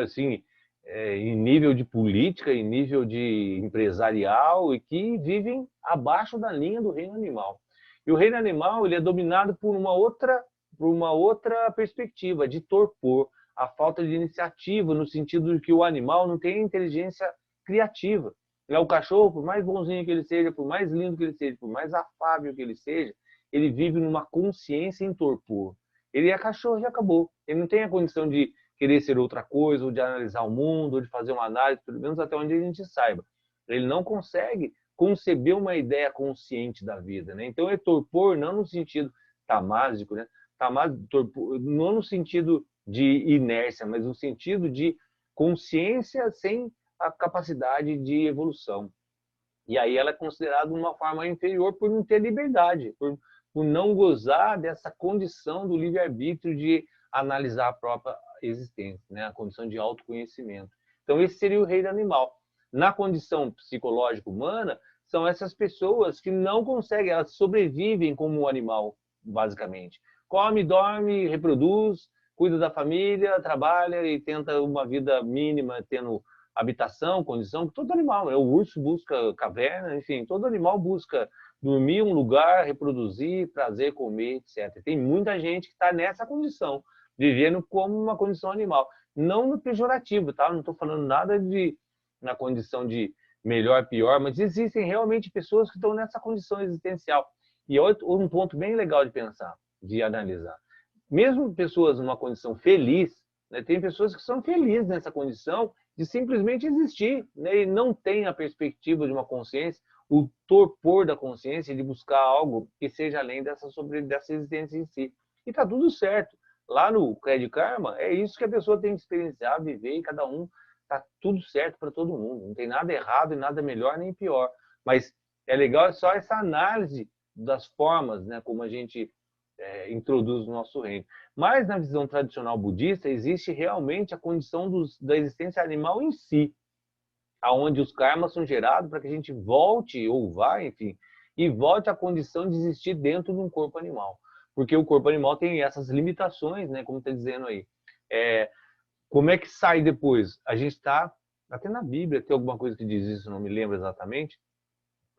assim, em nível de política, em nível de empresarial, e que vivem abaixo da linha do reino animal. E o reino animal ele é dominado por uma outra perspectiva, de torpor, a falta de iniciativa, no sentido de que o animal não tem inteligência criativa. O cachorro, por mais bonzinho que ele seja, por mais lindo que ele seja, por mais afável que ele seja, ele vive numa consciência em torpor. Ele é cachorro e acabou. Ele não tem a condição de querer ser outra coisa, ou de analisar o mundo, ou de fazer uma análise, pelo menos até onde a gente saiba. Ele não consegue conceber uma ideia consciente da vida, né? Então é torpor não no sentido tamásico, né? Torpor, não no sentido de inércia, mas no sentido de consciência sem a capacidade de evolução. E aí ela é considerada uma forma inferior por não ter liberdade, por não gozar dessa condição do livre-arbítrio de analisar a própria existência, né? A condição de autoconhecimento. Então esse seria o reino animal. Na condição psicológica humana, são essas pessoas que não conseguem, elas sobrevivem como um animal, basicamente. Come, dorme, reproduz, cuida da família, trabalha e tenta uma vida mínima, tendo habitação, condição, todo animal. O urso busca caverna, enfim, todo animal busca dormir, um lugar, reproduzir, prazer, comer, etc. Tem muita gente que está nessa condição, vivendo como uma condição animal. Não no pejorativo, tá? Não estou falando nada na condição de melhor, pior, mas existem realmente pessoas que estão nessa condição existencial. E um ponto bem legal de pensar, de analisar. Mesmo pessoas numa condição feliz, né, tem pessoas que são felizes nessa condição de simplesmente existir, né, e não tem a perspectiva de uma consciência, o torpor da consciência de buscar algo que seja além dessa existência em si. E está tudo certo. Lá no Crédito Karma, é isso que a pessoa tem que experienciar, viver, e cada um está tudo certo para todo mundo. Não tem nada errado e nada melhor nem pior. Mas é legal só essa análise das formas, né, como a gente introduz no nosso reino. Mas na visão tradicional budista, existe realmente a condição da existência animal em si, aonde os karmas são gerados para que a gente volte, ou vá, enfim, e volte à condição de existir dentro de um corpo animal. Porque o corpo animal tem essas limitações, né, como está dizendo aí. Como é que sai depois? A gente está, até na Bíblia tem alguma coisa que diz isso, não me lembro exatamente,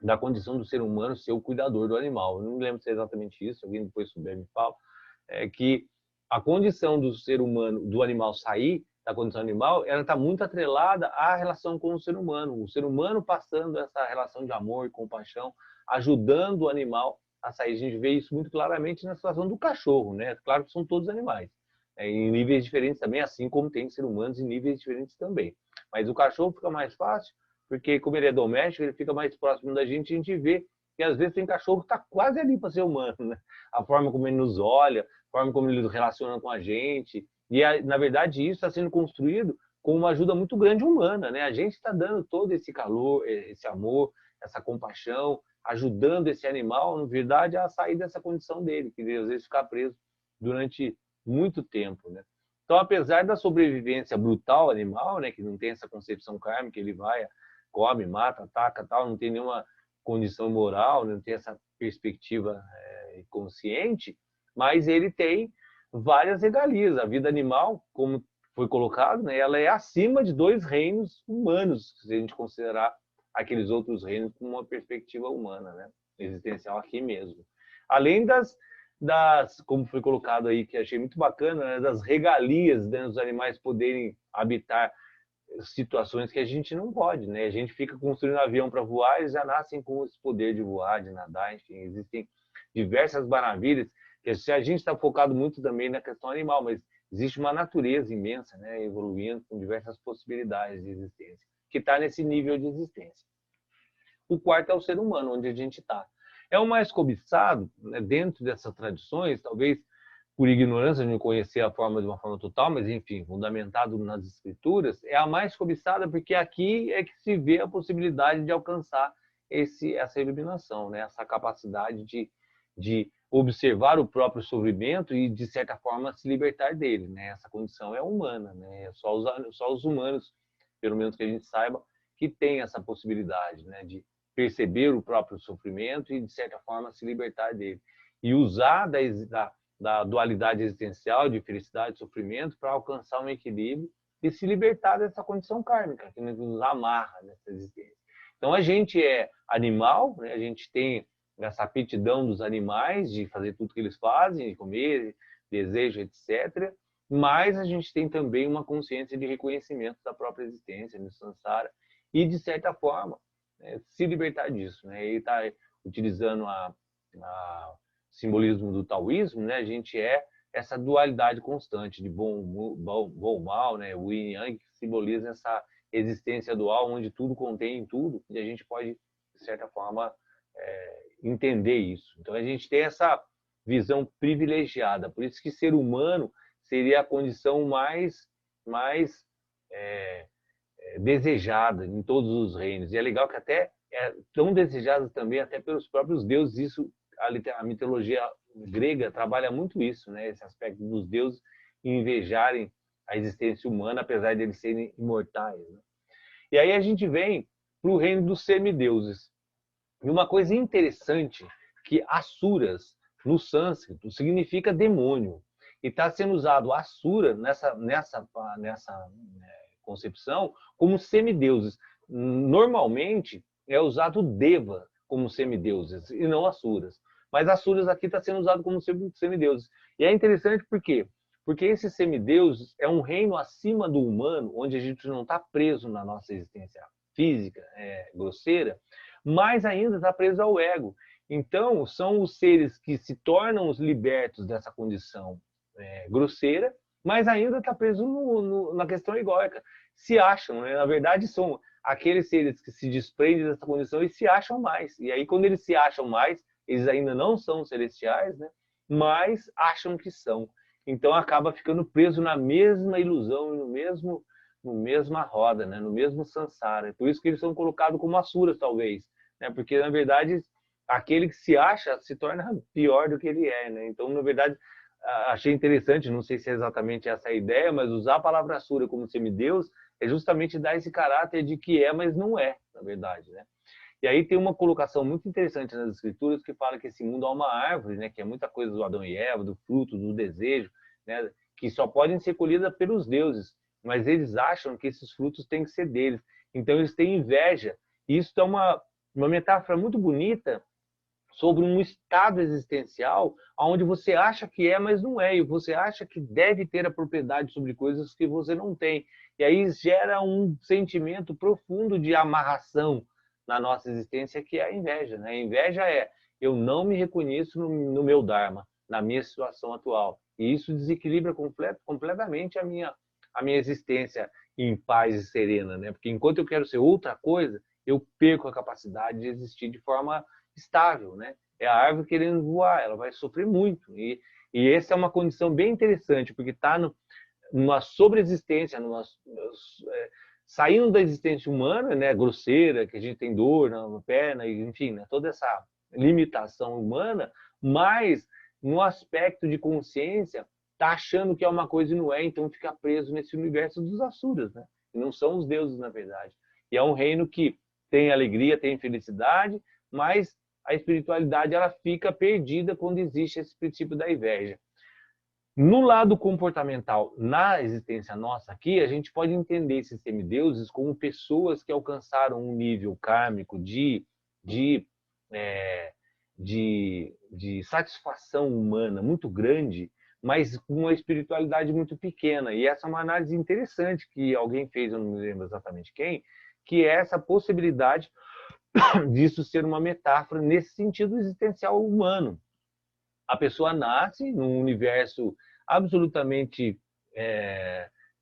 da condição do ser humano ser o cuidador do animal. Eu não me lembro se é exatamente isso, alguém depois souber me fala, que a condição do ser humano, do animal sair da condição animal, ela está muito atrelada à relação com o ser humano passando essa relação de amor e compaixão, ajudando o animal a sair. A gente vê isso muito claramente na situação do cachorro, né? Claro que são todos animais, em níveis diferentes também, assim como tem ser humanos em níveis diferentes também. Mas o cachorro fica mais fácil, porque como ele é doméstico, ele fica mais próximo da gente, a gente vê que às vezes tem cachorro que está quase ali para ser humano, né? A forma como ele nos olha, a forma como ele relaciona com a gente. E, na verdade, isso está sendo construído com uma ajuda muito grande humana, né? A gente está dando todo esse calor, esse amor, essa compaixão, ajudando esse animal, na verdade, a sair dessa condição dele, que às vezes ficar preso durante muito tempo, né? Então, apesar da sobrevivência brutal animal, né, que não tem essa concepção kármica, ele vai, come, mata, ataca, tal, não tem nenhuma condição moral, não tem essa perspectiva consciente, mas ele tem várias regalias. A vida animal, como foi colocado, né, ela é acima de 2 reinos humanos, se a gente considerar aqueles outros reinos com uma perspectiva humana, né, existencial aqui mesmo. Além como foi colocado aí, que achei muito bacana, né, das regalias, né, dos animais poderem habitar situações que a gente não pode, né? A gente fica construindo avião para voar, eles já nascem com esse poder de voar, de nadar, enfim, existem diversas maravilhas, que a gente está focado muito também na questão animal, mas existe uma natureza imensa, né, evoluindo com diversas possibilidades de existência, que está nesse nível de existência. O quarto é o ser humano, onde a gente está. É o mais cobiçado, né, dentro dessas tradições, talvez por ignorância de não conhecer a forma de uma forma total, mas enfim, fundamentado nas escrituras, é a mais cobiçada porque aqui é que se vê a possibilidade de alcançar essa iluminação, né? Essa capacidade de observar o próprio sofrimento e, de certa forma, se libertar dele, né? Essa condição é humana, né? Só os humanos, pelo menos que a gente saiba, que tem essa possibilidade, né? De perceber o próprio sofrimento e, de certa forma, se libertar dele. E usar da dualidade existencial, de felicidade e sofrimento, para alcançar um equilíbrio e se libertar dessa condição kármica, que nos amarra nessa existência. Então, a gente é animal, né? A gente tem essa aptidão dos animais de fazer tudo que eles fazem, de comer, desejo, etc. Mas a gente tem também uma consciência de reconhecimento da própria existência, no samsara, e, de certa forma, se libertar disso, né? Ele está utilizando a simbolismo do taoísmo, né? A gente é essa dualidade constante de bom, mal, né? O yin e yang, que simboliza essa existência dual, onde tudo contém tudo, e a gente pode, de certa forma, entender isso. Então, a gente tem essa visão privilegiada. Por isso que ser humano seria a condição mais desejada em todos os reinos. E é legal que até é tão desejada também até pelos próprios deuses. Isso, a mitologia grega trabalha muito isso, né? Esse aspecto dos deuses invejarem a existência humana, apesar de eles serem imortais, né? E aí a gente vem para o reino dos semideuses. E uma coisa interessante, que asuras, no sânscrito, significa demônio. E está sendo usado asura nessa concepção como semideuses. Normalmente é usado deva como semideuses e não asuras. Mas asuras aqui está sendo usado como semideuses. E é interessante por quê? Porque esses semideuses é um reino acima do humano, onde a gente não está preso na nossa existência física, grosseira, mas ainda está preso ao ego. Então, são os seres que se tornam os libertos dessa condição grosseira, mas ainda está preso na questão egóica. Se acham, né? Na verdade, são aqueles seres que se desprendem dessa condição e se acham mais. E aí, quando eles se acham mais, eles ainda não são celestiais, né? Mas acham que são. Então, acaba ficando preso na mesma ilusão, no mesma roda, né? No mesmo samsara. Por isso que eles são colocados como asuras, talvez, né? Porque, na verdade, aquele que se acha se torna pior do que ele é, né? Então, na verdade, achei interessante, não sei se é exatamente essa a ideia, mas usar a palavra asura como semideus é justamente dar esse caráter de que é, mas não é, na verdade, né? E aí tem uma colocação muito interessante nas escrituras que fala que esse mundo é uma árvore, né? Que é muita coisa do Adão e Eva, do fruto, do desejo, né? Que só podem ser colhidas pelos deuses, mas eles acham que esses frutos têm que ser deles. Então eles têm inveja. E isso é uma metáfora muito bonita sobre um estado existencial onde você acha que é, mas não é, e você acha que deve ter a propriedade sobre coisas que você não tem. E aí gera um sentimento profundo de amarração na nossa existência, que é a inveja, né? A inveja é, eu não me reconheço no meu Dharma, na minha situação atual. E isso desequilibra completamente a minha existência em paz e serena, né? Porque enquanto eu quero ser outra coisa, eu perco a capacidade de existir de forma estável, né? É a árvore querendo voar, ela vai sofrer muito. E essa é uma condição bem interessante, porque está numa sobreexistência, saindo da existência humana, né, grosseira, que a gente tem dor na perna, enfim, né, toda essa limitação humana, mas no aspecto de consciência, está achando que é uma coisa e não é, então fica preso nesse universo dos asuras, né? E não são os deuses, na verdade. E é um reino que tem alegria, tem felicidade, mas a espiritualidade ela fica perdida quando existe esse princípio da inveja. No lado comportamental, na existência nossa aqui, a gente pode entender esses semideuses como pessoas que alcançaram um nível kármico de satisfação humana muito grande, mas com uma espiritualidade muito pequena. E essa é uma análise interessante que alguém fez, eu não me lembro exatamente quem, que é essa possibilidade disso ser uma metáfora nesse sentido existencial humano. A pessoa nasce num universo absolutamente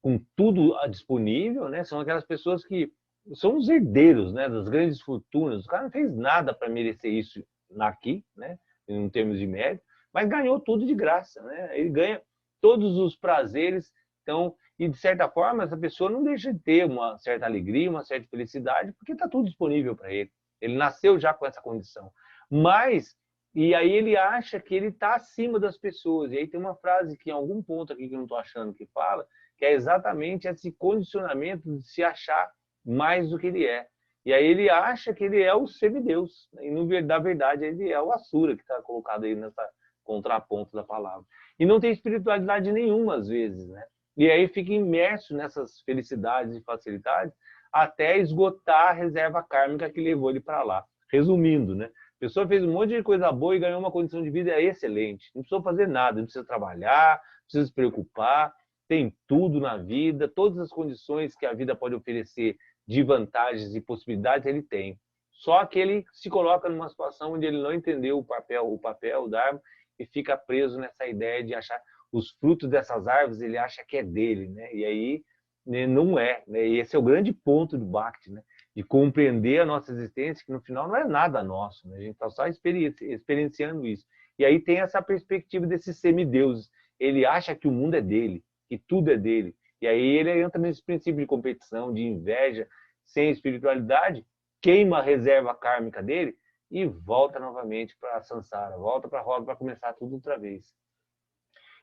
com tudo disponível, né? São aquelas pessoas que são os herdeiros, né, das grandes fortunas. O cara não fez nada para merecer isso aqui, né, em termos de mérito, mas ganhou tudo de graça, né? Ele ganha todos os prazeres, então, e de certa forma essa pessoa não deixa de ter uma certa alegria, uma certa felicidade, porque está tudo disponível para ele. Ele nasceu já com essa condição. Mas E aí ele acha que ele está acima das pessoas. E aí tem uma frase que em algum ponto aqui que eu não estou achando que fala, que é exatamente esse condicionamento de se achar mais do que ele é. E aí ele acha que ele é o semideus. E na verdade ele é o Asura, que está colocado aí nessa contraponto da palavra. E não tem espiritualidade nenhuma às vezes, né? E aí fica imerso nessas felicidades e facilidades até esgotar a reserva kármica que levou ele para lá. Resumindo, né? A pessoa fez um monte de coisa boa e ganhou uma condição de vida excelente. Não precisou fazer nada, não precisa trabalhar, não precisa se preocupar, tem tudo na vida, todas as condições que a vida pode oferecer de vantagens e possibilidades ele tem. Só que ele se coloca numa situação onde ele não entendeu o Dharma, e fica preso nessa ideia de achar os frutos dessas árvores, ele acha que é dele, né? E aí não é, né? E esse é o grande ponto do Bhakti, né? De compreender a nossa existência, que no final não é nada nosso, né? A gente está só experienciando isso. E aí tem essa perspectiva desses semideuses. Ele acha que o mundo é dele, que tudo é dele. E aí ele entra nesse princípio de competição, de inveja, sem espiritualidade, queima a reserva kármica dele e volta novamente para a Sansara, volta para a roda para começar tudo outra vez.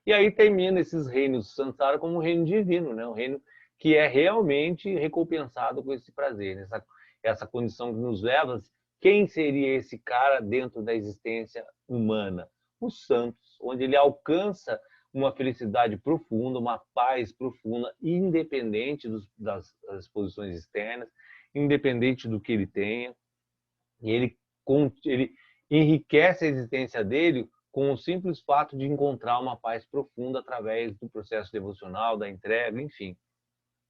E aí termina esses reinos Sansara como um reino divino, né? Um reino que é realmente recompensado com esse prazer, essa condição que nos leva. Quem seria esse cara dentro da existência humana? Os santos, onde ele alcança uma felicidade profunda, uma paz profunda, independente das posições externas, independente do que ele tenha. E ele enriquece a existência dele com o simples fato de encontrar uma paz profunda através do processo devocional, da entrega, enfim.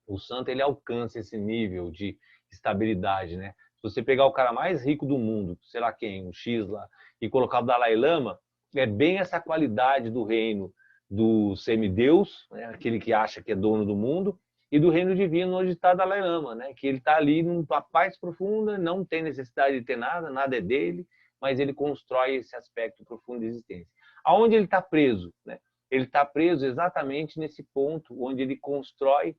O santo ele alcança esse nível de estabilidade, né? Se você pegar o cara mais rico do mundo, sei lá quem, o X lá, e colocar o Dalai Lama, é bem essa qualidade do reino do semideus, né? Aquele que acha que é dono do mundo, e do reino divino onde está Dalai Lama, né? Que ele está ali numa paz profunda, não tem necessidade de ter nada, nada é dele, mas ele constrói esse aspecto profundo de existência. Aonde ele está preso, né? Ele está preso exatamente nesse ponto onde ele constrói,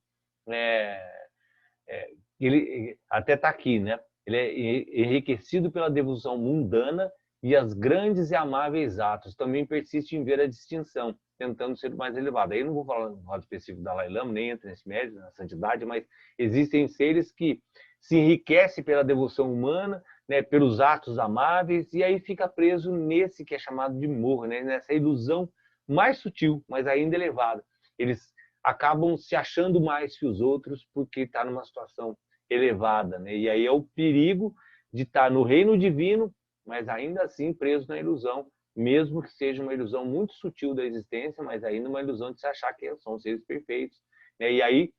ele até está aqui, né? Ele é enriquecido pela devoção mundana e as grandes e amáveis atos. Também persiste em ver a distinção, tentando ser o mais elevado. Aí eu não vou falar no modo específico do Dalai Lama, nem entra nesse mérito, na santidade, mas existem seres que se enriquecem pela devoção humana, né, pelos atos amáveis, e aí fica preso nesse que é chamado de morro, né, nessa ilusão mais sutil, mas ainda elevada. Eles acabam se achando mais que os outros porque está numa situação elevada, né? E aí é o perigo de estar no reino divino, mas ainda assim preso na ilusão, mesmo que seja uma ilusão muito sutil da existência, mas ainda uma ilusão de se achar que são seres perfeitos, né? E aí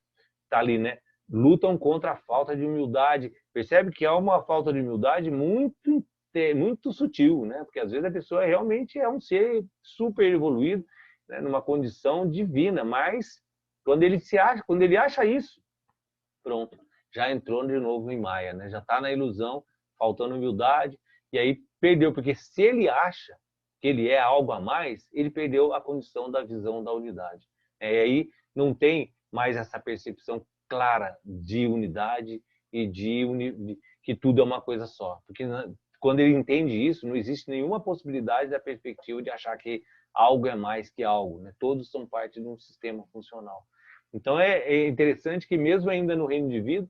tá ali, né? Lutam contra a falta de humildade. Percebe que há uma falta de humildade muito sutil, né? Porque às vezes a pessoa realmente é um ser super evoluído, né? Numa condição divina, mas quando ele acha isso, pronto, já entrou de novo em Maia, né? Já está na ilusão, faltando humildade, e aí perdeu, porque se ele acha que ele é algo a mais, ele perdeu a condição da visão da unidade. E aí não tem mais essa percepção clara de unidade e de que tudo é uma coisa só. Porque quando ele entende isso, não existe nenhuma possibilidade da perspectiva de achar que algo é mais que algo, né? Todos são parte de um sistema funcional. Então é interessante que mesmo ainda no reino divino,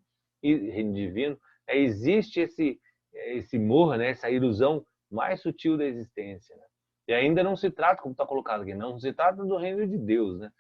existe esse morro, né? Essa ilusão mais sutil da existência, né? E ainda não se trata, como está colocado aqui, não se trata do reino de Deus, né?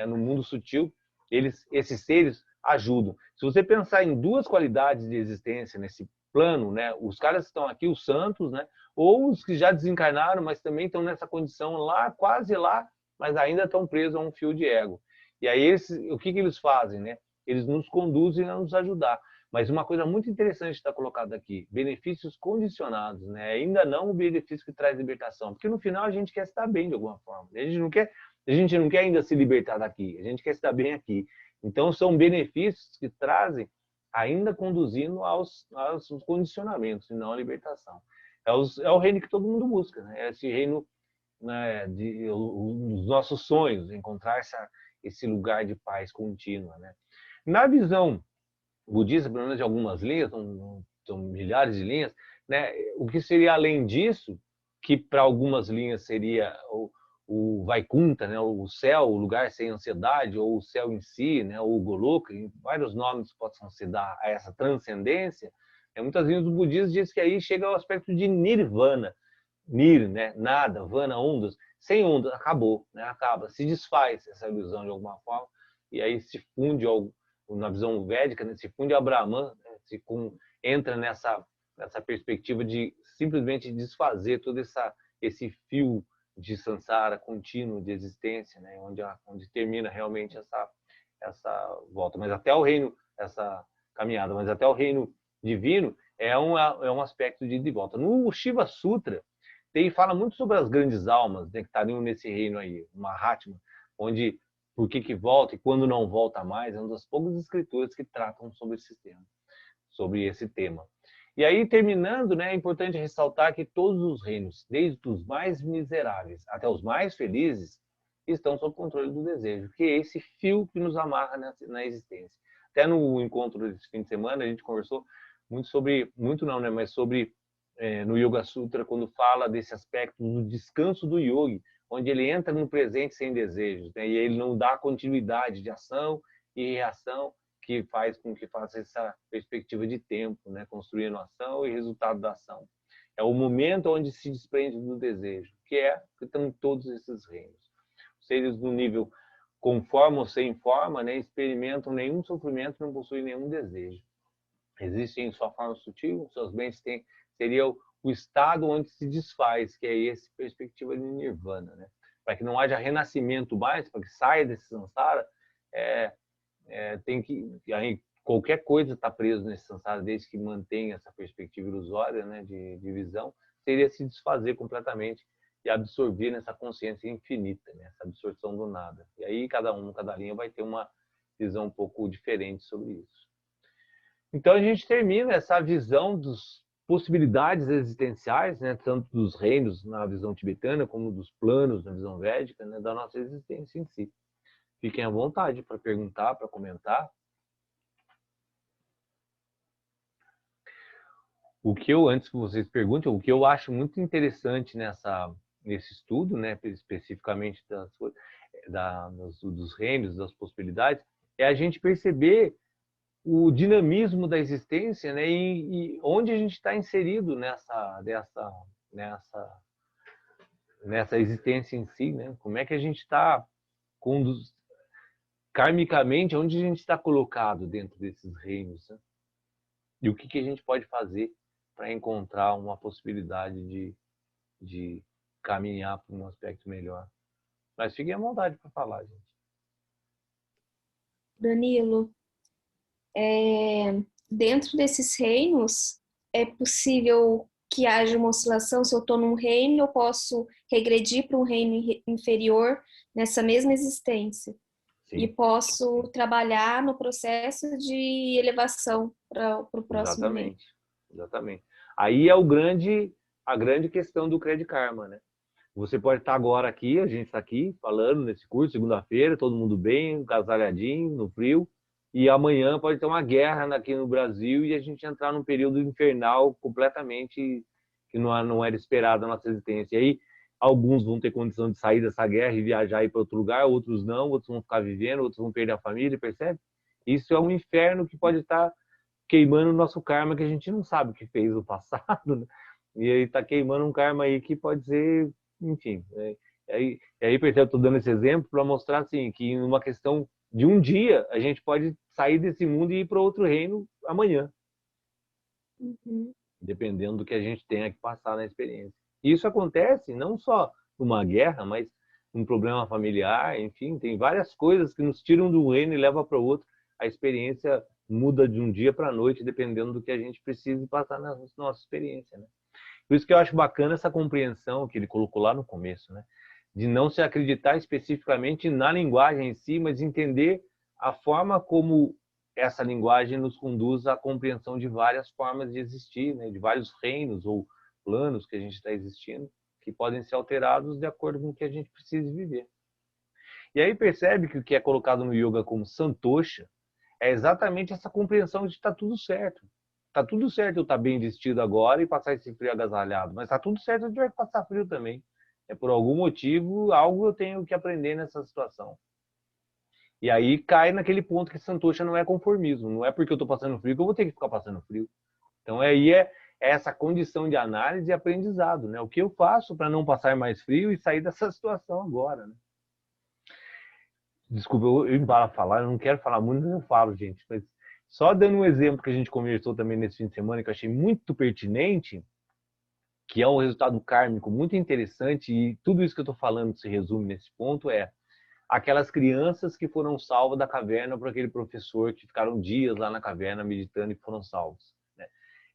No mundo sutil, esses seres ajudam. Se você pensar em duas qualidades de existência nesse plano, né? Os caras que estão aqui, os santos, né? Ou os que já desencarnaram, mas também estão nessa condição lá, quase lá, mas ainda estão presos a um fio de ego. E aí o que eles fazem, né? Eles nos conduzem a nos ajudar. Mas uma coisa muito interessante está colocada aqui, benefícios condicionados, né? Ainda não o benefício que traz libertação, porque no final a gente quer estar bem de alguma forma. A gente não quer ainda se libertar daqui, a gente quer estar bem aqui. Então são benefícios que trazem, ainda conduzindo aos condicionamentos e não à libertação. É o reino que todo mundo busca, né? É esse reino, né, dos nossos sonhos, encontrar esse lugar de paz contínua, né? Na visão budista, pelo menos de algumas linhas, são milhares de linhas, né? O que seria além disso que para algumas linhas seria o Vaikunta, né, o céu, o lugar sem ansiedade, ou o céu em si, né, ou o Goloka, vários nomes possam se dar a essa transcendência. Muitas linhas do budismo diz que aí chega ao aspecto de nirvana, nir, né, nada, vana, ondas, sem ondas, acabou, né, acaba, se desfaz essa ilusão de alguma forma, e aí se funde, na visão védica, né, se funde a Brahman, né, entra nessa perspectiva de simplesmente desfazer todo esse fio de samsara contínuo de existência, né, onde termina realmente essa volta, mas até o reino, essa caminhada, mas até o reino divino é um aspecto de volta. No Shiva Sutra fala muito sobre as grandes almas, né, que estariam nesse reino aí, o Mahatma, onde por que volta e quando não volta mais, é uma das poucas escrituras que tratam sobre esse tema. E aí, terminando, né, é importante ressaltar que todos os reinos, desde os mais miseráveis até os mais felizes, estão sob controle do desejo, que é esse fio que nos amarra na existência. Até no encontro desse fim de semana, a gente conversou muito sobre, muito não, né, mas sobre, no Yoga Sutra, quando fala desse aspecto do descanso do yogi, onde ele entra no presente sem desejos, né, e ele não dá continuidade de ação e reação, que faz com que faça essa perspectiva de tempo, né? Construindo ação e resultado da ação. É o momento onde se desprende do desejo, que estão todos esses reinos. Os seres do nível com forma ou sem forma, né, experimentam nenhum sofrimento, não possuem nenhum desejo. Existem em sua forma sutil, seus bens seria o estado onde se desfaz, que é essa perspectiva de nirvana, né? Para que não haja renascimento mais, para que saia desse samsara, tem que aí, qualquer coisa está preso nesse samsara, desde que mantenha essa perspectiva ilusória, né, de visão, seria se desfazer completamente e absorver nessa consciência infinita, né, essa absorção do nada. E aí cada linha vai ter uma visão um pouco diferente sobre isso. Então a gente termina essa visão das possibilidades existenciais, né, tanto dos reinos na visão tibetana como dos planos na visão védica, né, da nossa existência em si. Fiquem à vontade para perguntar, para comentar. Antes que vocês perguntem, o que eu acho muito interessante nesse estudo, né, especificamente dos reinos, das possibilidades, é a gente perceber o dinamismo da existência, né, e onde a gente está inserido nessa existência em si, né? Como é que a gente está karmicamente, onde a gente está colocado dentro desses reinos, né? E o que a gente pode fazer para encontrar uma possibilidade de caminhar para um aspecto melhor. Mas fiquem à vontade para falar, gente. Danilo, dentro desses reinos, é possível que haja uma oscilação? Se eu estou num reino, eu posso regredir para um reino inferior nessa mesma existência. Sim. E posso trabalhar no processo de elevação para o próximo reino. Exatamente. Aí é a grande questão do Credit Karma, né? Você pode estar agora aqui, a gente está aqui falando nesse curso, segunda-feira, todo mundo bem, casalhadinho, no frio, e amanhã pode ter uma guerra aqui no Brasil e a gente entrar num período infernal completamente que não era esperado na nossa existência. E aí alguns vão ter condição de sair dessa guerra e viajar e ir para outro lugar, outros não, outros vão ficar vivendo, outros vão perder a família, percebe? Isso é um inferno que pode estar queimando o nosso karma, que a gente não sabe o que fez no passado, né? E aí está queimando um karma aí que pode ser, enfim. E aí percebe, estou dando esse exemplo para mostrar assim, que numa questão de um dia, a gente pode sair desse mundo e ir para outro reino amanhã. Uhum. Dependendo do que a gente tenha que passar na experiência. E isso acontece não só numa guerra, mas num problema familiar, enfim, tem várias coisas que nos tiram do reino e levam para o outro. A experiência muda de um dia para a noite, dependendo do que a gente precisa passar na nossa experiência, né? Por isso que eu acho bacana essa compreensão que ele colocou lá no começo, né? De não se acreditar especificamente na linguagem em si, mas entender a forma como essa linguagem nos conduz à compreensão de várias formas de existir, né? De vários reinos ou planos que a gente está existindo, que podem ser alterados de acordo com o que a gente precisa viver. E aí percebe que o que é colocado no yoga como santosha é exatamente essa compreensão de que está tudo certo. Tá tudo certo eu estar bem vestido agora e passar esse frio agasalhado, mas tá tudo certo eu tiver que passar frio também. É por algum motivo, algo eu tenho que aprender nessa situação. E aí cai naquele ponto que Santosha não é conformismo. Não é porque eu estou passando frio que eu vou ter que ficar passando frio. Então aí é essa condição de análise e aprendizado, né? O que eu faço para não passar mais frio e sair dessa situação agora, né? Desculpa, eu embalo a falar, eu não quero falar muito, mas eu falo, gente. Mas só dando um exemplo que a gente conversou também nesse fim de semana, que eu achei muito pertinente, que é um resultado kármico muito interessante, e tudo isso que eu estou falando se resume nesse ponto, é aquelas crianças que foram salvas da caverna por aquele professor que ficaram dias lá na caverna meditando e foram salvos. Né?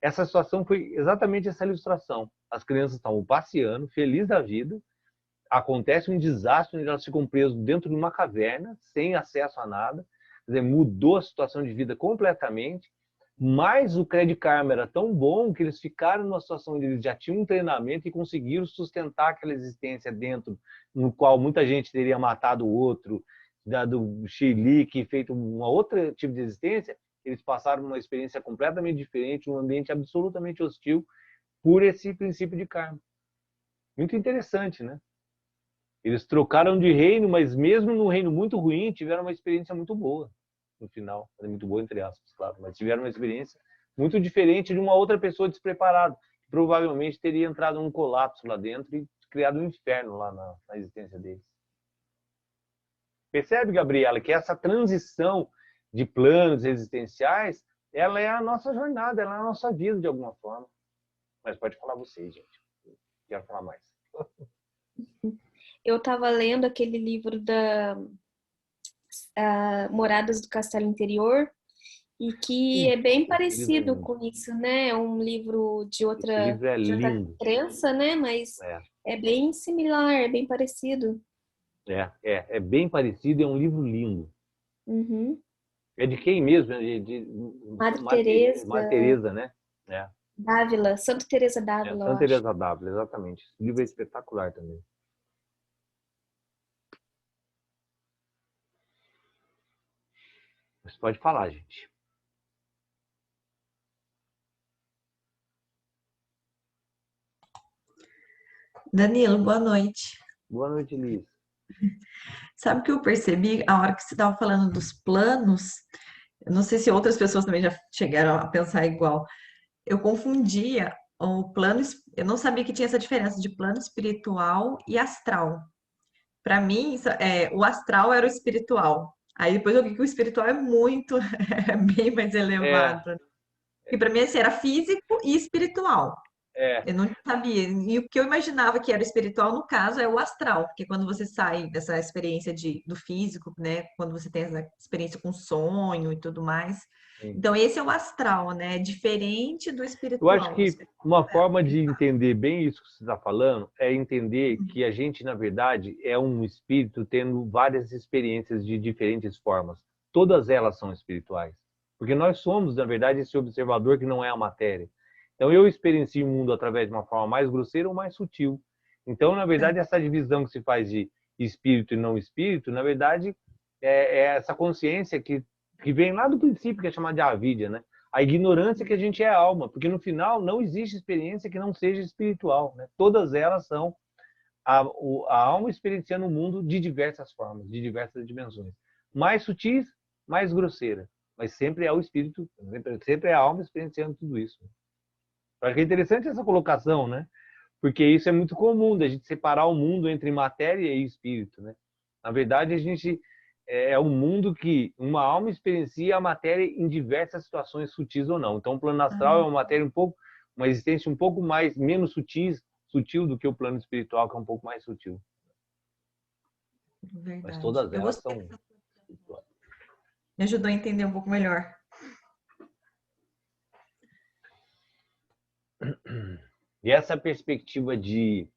Essa situação foi exatamente essa ilustração. As crianças estavam passeando, felizes da vida, acontece um desastre onde elas ficam presas dentro de uma caverna, sem acesso a nada, quer dizer, mudou a situação de vida completamente, mas o Credit Karma era tão bom que eles ficaram numa situação onde eles já tinham um treinamento e conseguiram sustentar aquela existência dentro, no qual muita gente teria matado o outro, dado chilique, feito uma outra tipo de existência. Eles passaram uma experiência completamente diferente, um ambiente absolutamente hostil, por esse princípio de karma. Muito interessante, né? Eles trocaram de reino, mas mesmo no reino muito ruim, tiveram uma experiência muito boa no final. Muito boa, entre aspas, claro. Mas tiveram uma experiência muito diferente de uma outra pessoa despreparada, que provavelmente teria entrado num colapso lá dentro e criado um inferno lá na existência deles. Percebe, Gabriela, que essa transição de planos existenciais, ela é a nossa jornada, ela é a nossa vida, de alguma forma. Mas pode falar vocês, gente. Quero falar mais. Eu estava lendo aquele livro da Moradas do Castelo Interior e que é bem parecido com isso, né? É um livro de Esse livro é de outra lindo. crença, né? Mas é bem similar, é bem parecido. É bem parecido, é um livro lindo. Uhum. É de quem mesmo? Madre Teresa Madre Teresa, né? Dávila, Santa Teresa Dávila, eu Santa acho. Teresa d'Ávila, exatamente. Esse livro é espetacular também. Você pode falar, gente. Danilo, boa noite. Boa noite, Liz. Sabe o que eu percebi a hora que você estava falando dos planos? Eu não sei se outras pessoas também já chegaram a pensar igual. Eu confundia o plano, eu não sabia que tinha essa diferença de plano espiritual e astral. Para mim, o astral era o espiritual. Aí depois eu vi que o espiritual é muito, é bem mais elevado. E para mim, assim, era físico e espiritual. Eu não sabia. E o que eu imaginava que era o espiritual, no caso, é o astral, porque quando você sai dessa experiência do físico, né? Quando você tem essa experiência com sonho e tudo mais. Sim. Então, esse é o astral, né? Diferente do Eu espiritual. acho que uma forma de entender bem isso que você está falando é entender que a gente, na verdade, é um espírito tendo várias experiências de diferentes formas. Todas elas são espirituais. Porque nós somos, na verdade, esse observador que não é a matéria. Então, eu experiencio o mundo através de uma forma mais grosseira ou mais sutil. Então, na verdade, essa divisão que se faz de espírito e não espírito, na verdade, é essa consciência que vem lá do princípio, que é chamada de avidya, né? A ignorância que a gente é alma, porque no final não existe experiência que não seja espiritual, né? Todas elas são a alma experienciando o mundo de diversas formas, de diversas dimensões. Mais sutis, mais grosseira, mas sempre é o espírito, sempre é a alma experienciando tudo isso. Eu acho que é interessante essa colocação, né? Porque isso é muito comum, da gente separar o mundo entre matéria e espírito, né? Na verdade, a gente é um mundo que uma alma experiencia a matéria em diversas situações sutis ou não. Então, o plano astral é uma matéria uma existência um pouco menos sutil do que o plano espiritual, que é um pouco mais sutil. Verdade. Mas todas elas são espirituais. Me ajudou a entender um pouco melhor. E essa perspectiva de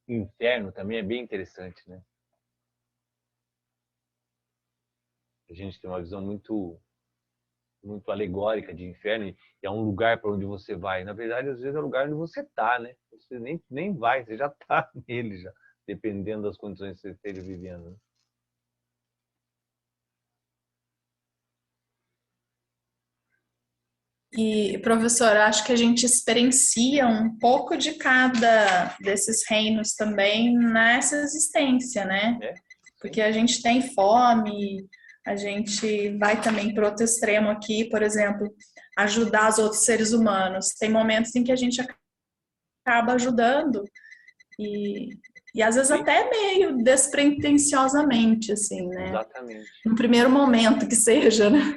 inferno também é bem interessante, né? A gente tem uma visão muito alegórica de inferno, e é um lugar para onde você vai. Na verdade, às vezes é o lugar onde você está, né? Você nem vai, você já está nele, já, dependendo das condições que você esteja vivendo. Né? E, professora, acho que a gente experiencia um pouco de cada desses reinos também nessa existência, né? Porque a gente tem fome, a gente vai também para outro extremo aqui, por exemplo, ajudar os outros seres humanos. Tem momentos em que a gente acaba ajudando e às vezes até meio despretensiosamente, assim, né? Exatamente. No primeiro momento que seja, né?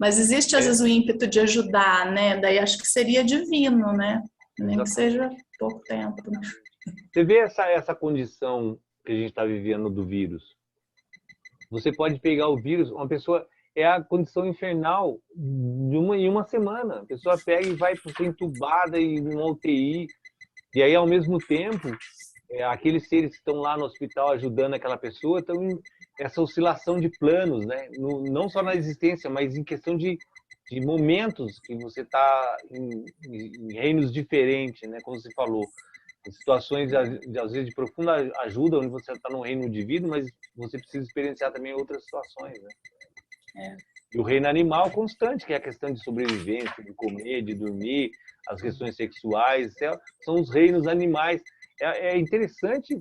Mas existe às vezes o ímpeto de ajudar, né? Daí acho que seria divino, né? Nem que seja pouco tempo. Né? Você vê essa condição que a gente está vivendo do vírus. Você pode pegar o vírus, uma pessoa... É a condição infernal em uma semana. A pessoa pega e vai ser entubada em uma UTI. E aí, ao mesmo tempo, aqueles seres que estão lá no hospital ajudando aquela pessoa estão em essa oscilação de planos, né? Não só na existência, mas em questão de momentos que você está em reinos diferentes, né? Como você falou, em situações, às vezes, de profunda ajuda, onde você está num reino de vida, mas você precisa experienciar também outras situações, né? E o reino animal constante, que é a questão de sobrevivência, de comer, de dormir, as questões sexuais, são os reinos animais. É interessante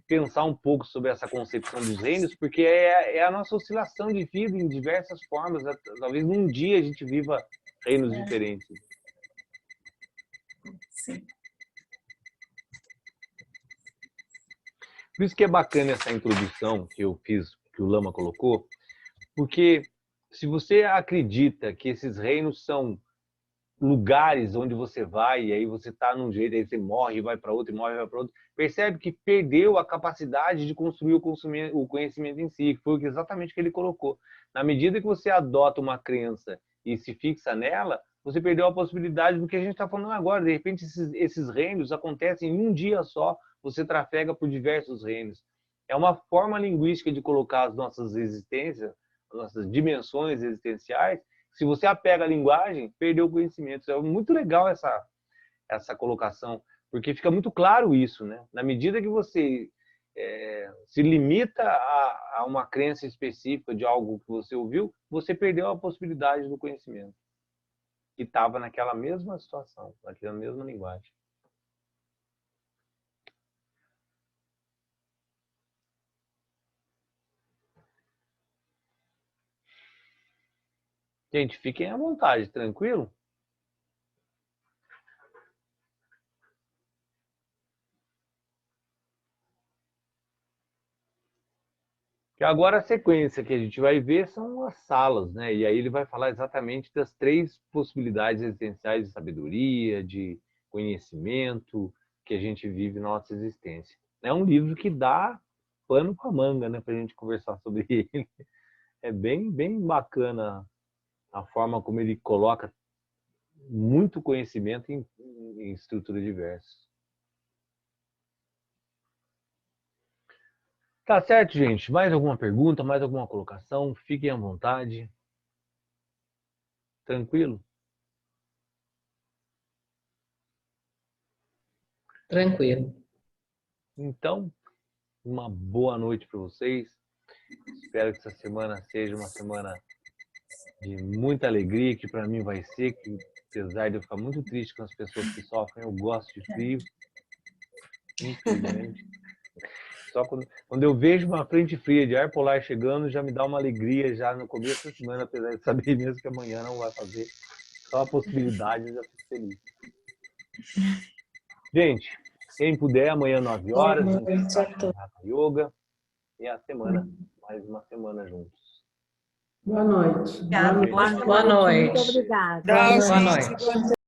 pensar um pouco sobre essa concepção dos reinos, porque é a nossa oscilação de vida em diversas formas. Talvez num dia a gente viva reinos diferentes. Sim. Por isso que é bacana essa introdução que eu fiz, que o Lama colocou, porque se você acredita que esses reinos são lugares onde você vai, e aí você está num jeito, aí você morre, vai para outro, e morre, vai para outro, percebe que perdeu a capacidade de construir o conhecimento em si, que foi exatamente o que ele colocou. Na medida que você adota uma crença e se fixa nela, você perdeu a possibilidade do que a gente está falando agora. De repente, esses reinos acontecem em um dia só, você trafega por diversos reinos. É uma forma linguística de colocar as nossas existências, nossas dimensões existenciais. Se você apega a linguagem, perdeu o conhecimento. É muito legal essa colocação, porque fica muito claro isso, né? Na medida que você se limita a uma crença específica de algo que você ouviu, você perdeu a possibilidade do conhecimento. Que estava naquela mesma situação, naquela mesma linguagem. Gente, fiquem à vontade, tranquilo? Que agora a sequência que a gente vai ver são as salas, né? E aí ele vai falar exatamente das 3 possibilidades existenciais de sabedoria, de conhecimento que a gente vive na nossa existência. É um livro que dá pano para manga, né? Para a gente conversar sobre ele. É bem bacana a forma como ele coloca muito conhecimento em estruturas diversas. Tá certo, gente? Mais alguma pergunta, mais alguma colocação? Fiquem à vontade. Tranquilo? Tranquilo. Então, uma boa noite para vocês. Espero que essa semana seja uma semana de muita alegria, que para mim vai ser, que apesar de eu ficar muito triste com as pessoas que sofrem, eu gosto de frio. Infelizmente. Só quando eu vejo uma frente fria de ar polar chegando, já me dá uma alegria já no começo da semana, apesar de saber mesmo que amanhã não vai fazer. Só a possibilidade, já fico feliz. Gente, quem puder, amanhã 9 horas, a gente está com Hatha Yoga. E a semana, mais uma semana juntos. Boa noite. Obrigada. Boa noite. Muito obrigada. Boa noite.